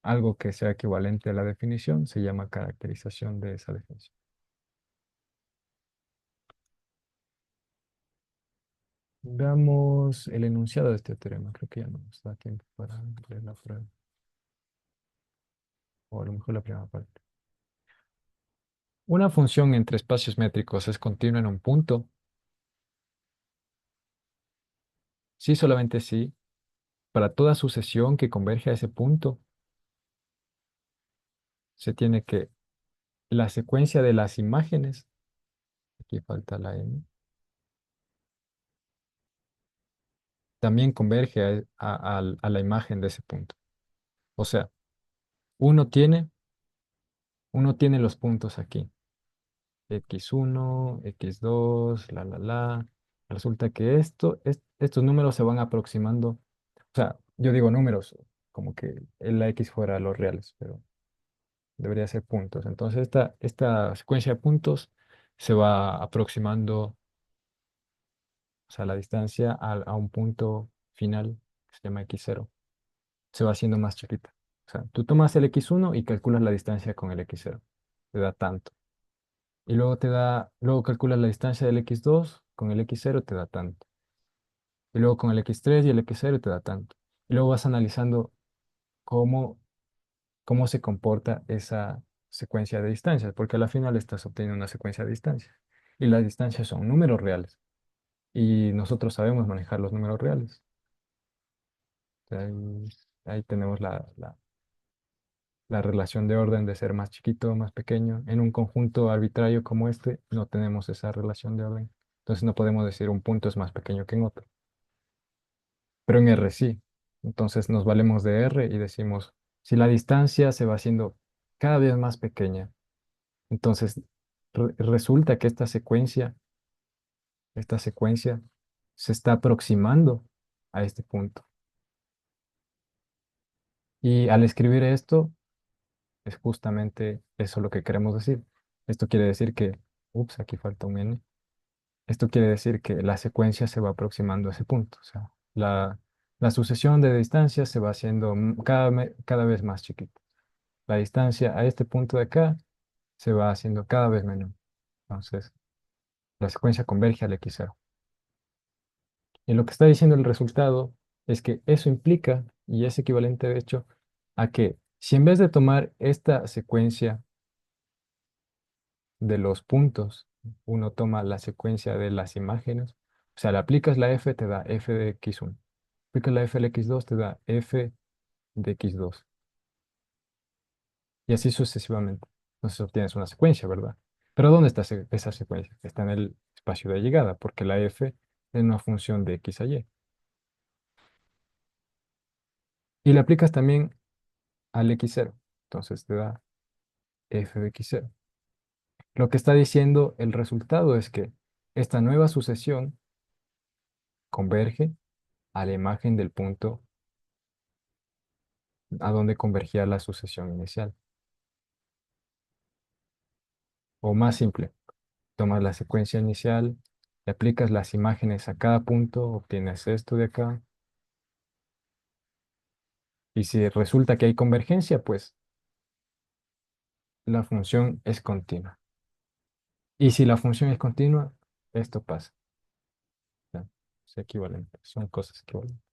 Algo que sea equivalente a la definición se llama caracterización de esa definición. Veamos el enunciado de este teorema. Creo que ya no nos da tiempo para leer la prueba. O a lo mejor la primera parte. una función entre espacios métricos es continua en un punto, si solamente si, para toda sucesión que converge a ese punto, se tiene que la secuencia de las imágenes, aquí falta la n, también converge a la imagen de ese punto. O sea, uno tiene, uno tiene los puntos aquí, x1, x2, la. Resulta que estos números se van aproximando. O sea, yo digo números, como que la x fuera los reales, pero debería ser puntos. Entonces, esta secuencia de puntos se va aproximando, o sea, la distancia a un punto final que se llama x0. Se va haciendo más chiquita. O sea, tú tomas el x1 y calculas la distancia con el x0. Te da tanto. Y luego calculas la distancia del x2 con el x0, te da tanto. Y luego con el x3 y el x0 te da tanto. Y luego vas analizando cómo, cómo se comporta esa secuencia de distancias, porque a la final estás obteniendo una secuencia de distancias. Y las distancias son números reales. Y nosotros sabemos manejar los números reales. Ahí tenemos la relación de orden de ser más chiquito o más pequeño. En un conjunto arbitrario como este, no tenemos esa relación de orden. Entonces no podemos decir un punto es más pequeño que en otro. Pero en R sí. Entonces nos valemos de R y decimos, si la distancia se va haciendo cada vez más pequeña, entonces resulta que esta secuencia se está aproximando a este punto. Y al escribir esto, es justamente eso lo que queremos decir. Esto quiere decir que, ups, aquí falta un n. Esto quiere decir que la secuencia se va aproximando a ese punto. O sea, la sucesión de distancias se va haciendo cada vez más chiquita. La distancia a este punto de acá se va haciendo cada vez menor. Entonces, la secuencia converge al x0. Y lo que está diciendo el resultado es que eso implica, y es equivalente de hecho, a que si en vez de tomar esta secuencia de los puntos, uno toma la secuencia de las imágenes, o sea, le aplicas la f, te da f de x1. Aplicas la f del x2, te da f de x2. Y así sucesivamente. Entonces obtienes una secuencia, ¿verdad? Pero ¿dónde está esa secuencia? Está en el espacio de llegada, porque la f es una función de x a y. Y le aplicas también al x0. Entonces te da f de x0. Lo que está diciendo el resultado es que esta nueva sucesión converge a la imagen del punto a donde convergía la sucesión inicial. O más simple, tomas la secuencia inicial, le aplicas las imágenes a cada punto, obtienes esto de acá. Y si resulta que hay convergencia, pues la función es continua. Y si la función es continua, esto pasa. ¿Ya? Es equivalente, son cosas equivalentes.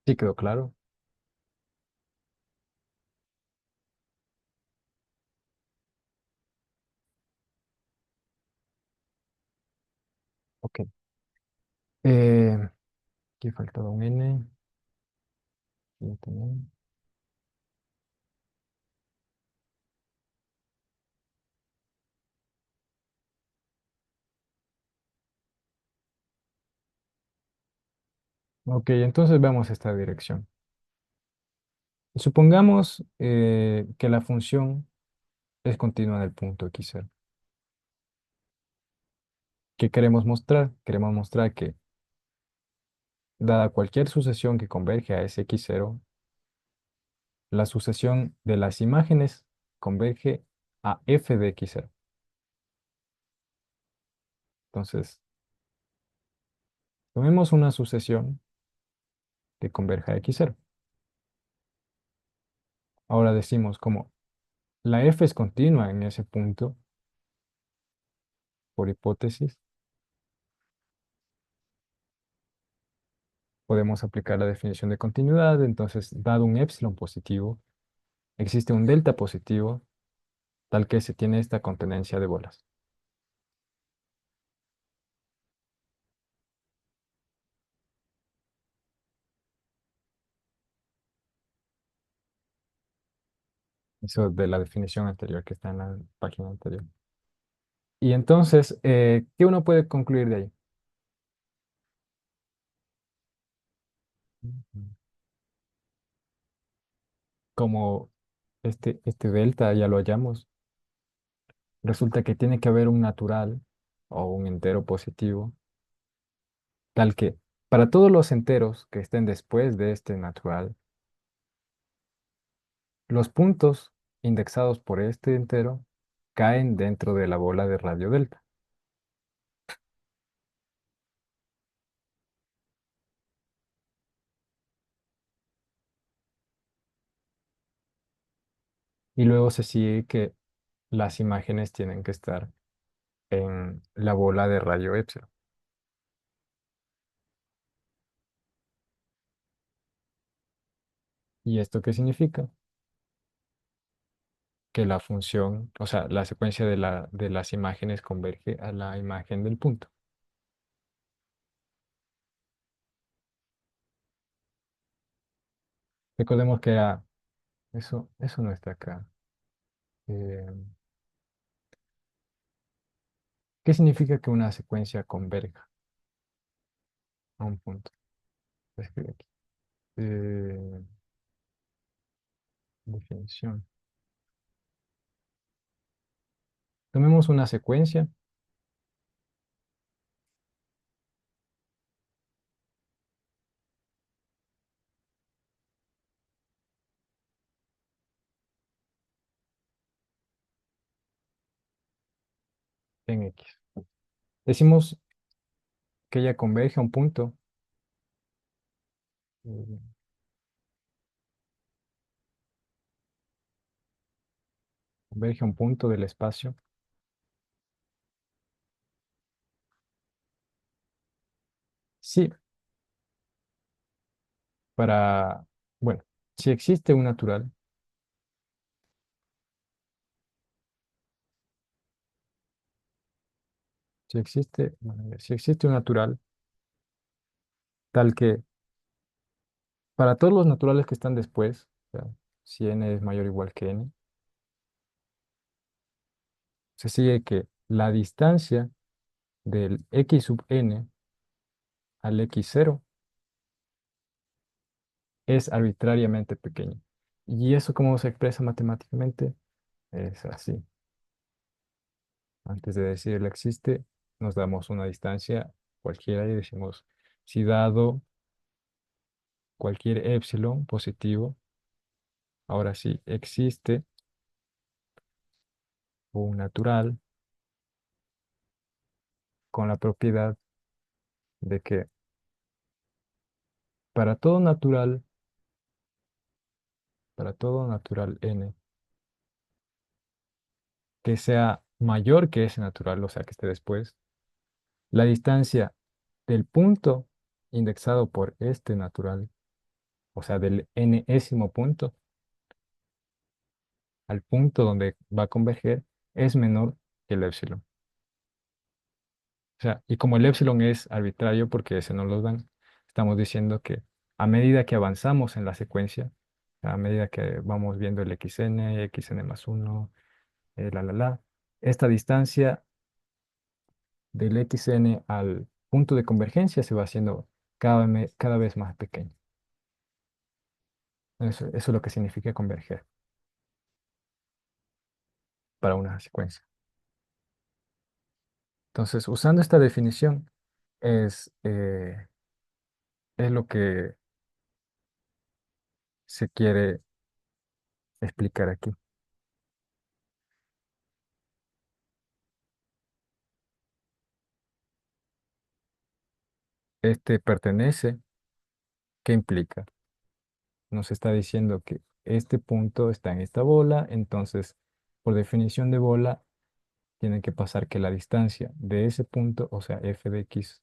¿Sí quedó claro? Ok. Eh, Aquí faltaba un n. Aquí también. Ok, entonces veamos esta dirección. Supongamos que la función es continua en el punto x0. ¿Qué queremos mostrar? Queremos mostrar que, dada cualquier sucesión que converge a ese x0, la sucesión de las imágenes converge a f de x0. Entonces, tomemos una sucesión que converja a x0. Ahora decimos como la f es continua en ese punto, por hipótesis, podemos aplicar la definición de continuidad. Entonces, dado un épsilon positivo, existe un delta positivo, tal que se tiene esta contenencia de bolas. Eso de la definición anterior que está en la página anterior. Y entonces, ¿qué uno puede concluir de ahí? Ujú. Como este delta ya lo hallamos, resulta que tiene que haber un natural o un entero positivo, tal que para todos los enteros que estén después de este natural, los puntos indexados por este entero caen dentro de la bola de radio delta. Y luego se sigue que las imágenes tienen que estar en la bola de radio epsilon. ¿Y esto qué significa? Que la función, o sea, la secuencia de las imágenes converge a la imagen del punto. Recordemos que eso no está acá. Eh, ¿Qué significa que una secuencia converja a un punto? Lo escribo aquí. Eh, Definición. Tomemos una secuencia en X. Decimos que ella converge a un punto, eh, converge a un punto del espacio. Sí, para, bueno, si existe un natural, si existe un natural tal que para todos los naturales que están después, o sea, si n es mayor o igual que n, se sigue que la distancia del x sub n al x0 es arbitrariamente pequeña. ¿Y eso cómo se expresa matemáticamente? Es así. Antes de decir existe, nos damos una distancia cualquiera y decimos, si dado cualquier épsilon positivo, ahora sí existe un natural con la propiedad de que para todo natural, para todo natural n, que sea mayor que ese natural, o sea, que esté después, la distancia del punto indexado por este natural, o sea, del enésimo punto al punto donde va a converger, es menor que el épsilon. O sea, y como el épsilon es arbitrario porque ese no lo dan, estamos diciendo que a medida que avanzamos en la secuencia, a medida que vamos viendo el xn, xn más 1, esta distancia del xn al punto de convergencia se va haciendo cada vez más pequeña. Eso es lo que significa converger para una secuencia. Entonces, usando esta definición, es, eh, es lo que se quiere explicar aquí. Este pertenece, ¿qué implica? Nos está diciendo que este punto está en esta bola, entonces, por definición de bola, tiene que pasar que la distancia de ese punto, o sea, f de x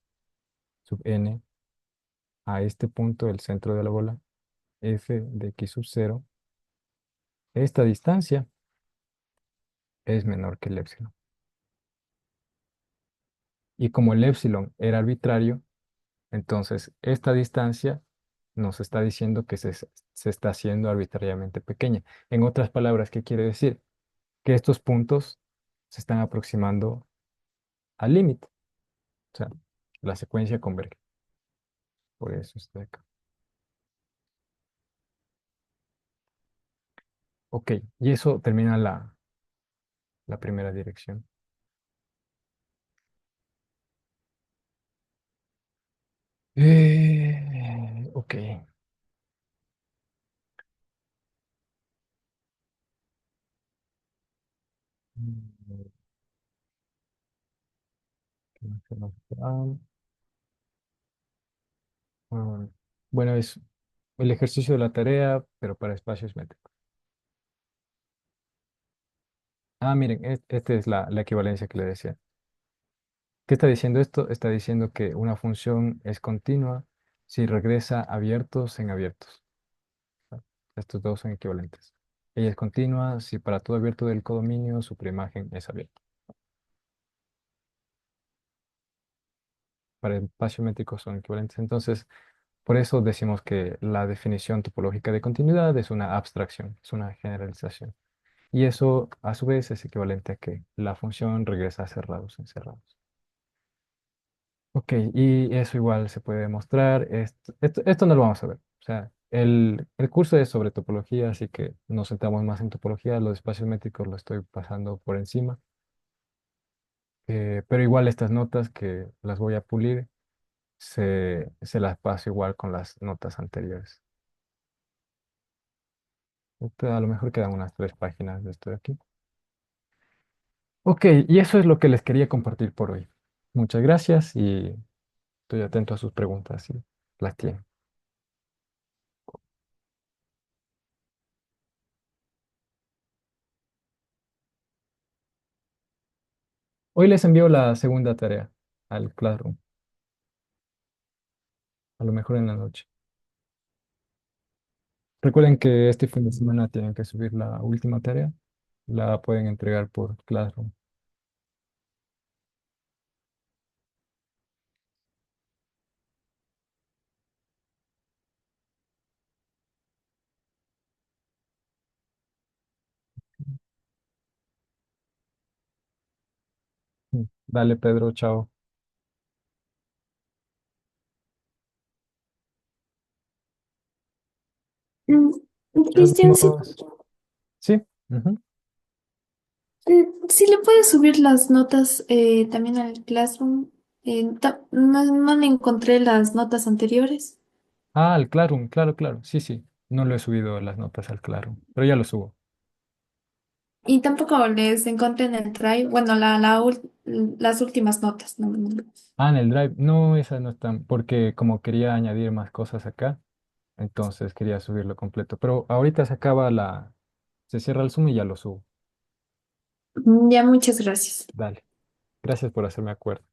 sub n, a este punto, el centro de la bola, f de x sub 0, esta distancia es menor que el épsilon. Y como el épsilon era arbitrario, entonces esta distancia nos está diciendo que se está haciendo arbitrariamente pequeña. En otras palabras, ¿qué quiere decir? Que estos puntos se están aproximando al límite. O sea, la secuencia converge. Por eso está acá. Ok, y eso termina la primera dirección. Ok. Mm, ¿qué más tenemos acá? Ah, bueno, es el ejercicio de la tarea, pero para espacios métricos. Ah, miren, esta es la equivalencia que le decía. ¿Qué está diciendo esto? Está diciendo que una función es continua si regresa abiertos en abiertos. ¿Va? Estos dos son equivalentes. Ella es continua si para todo abierto del codominio su preimagen es abierta. Para el espacio métrico son equivalentes. Entonces, por eso decimos que la definición topológica de continuidad es una abstracción, es una generalización. Y eso, a su vez, es equivalente a que la función regresa a cerrados en cerrados. Ok, y eso igual se puede demostrar. Esto no lo vamos a ver. O sea, el curso es sobre topología, así que nos centramos más en topología. Los espacios métricos lo estoy pasando por encima. Pero igual estas notas que las voy a pulir, se las paso igual con las notas anteriores. A lo mejor quedan unas 3 páginas de esto de aquí. Ok, y eso es lo que les quería compartir por hoy. Muchas gracias y estoy atento a sus preguntas si las tienen. Hoy les envío la segunda tarea al Classroom, a lo mejor en la noche. Recuerden que este fin de semana tienen que subir la última tarea. La pueden entregar por Classroom. Dale, Pedro, chao. Mm, Nos Cristian, sí, vemos. Sí. Ujú. sí le puedes subir las notas también al Classroom. No le encontré las notas anteriores Ah, al Classroom, claro, claro. Sí, sí. No lo he subido las notas al Classroom, pero ya lo subo. y tampoco les encontré en el Drive. Bueno, las últimas notas. No, no. Ah, en el Drive. No, esas no están, porque como quería añadir más cosas acá, entonces quería subirlo completo. Pero ahorita se cierra el Zoom y ya lo subo. Ya, muchas gracias. Dale. Gracias por hacerme acuerdo.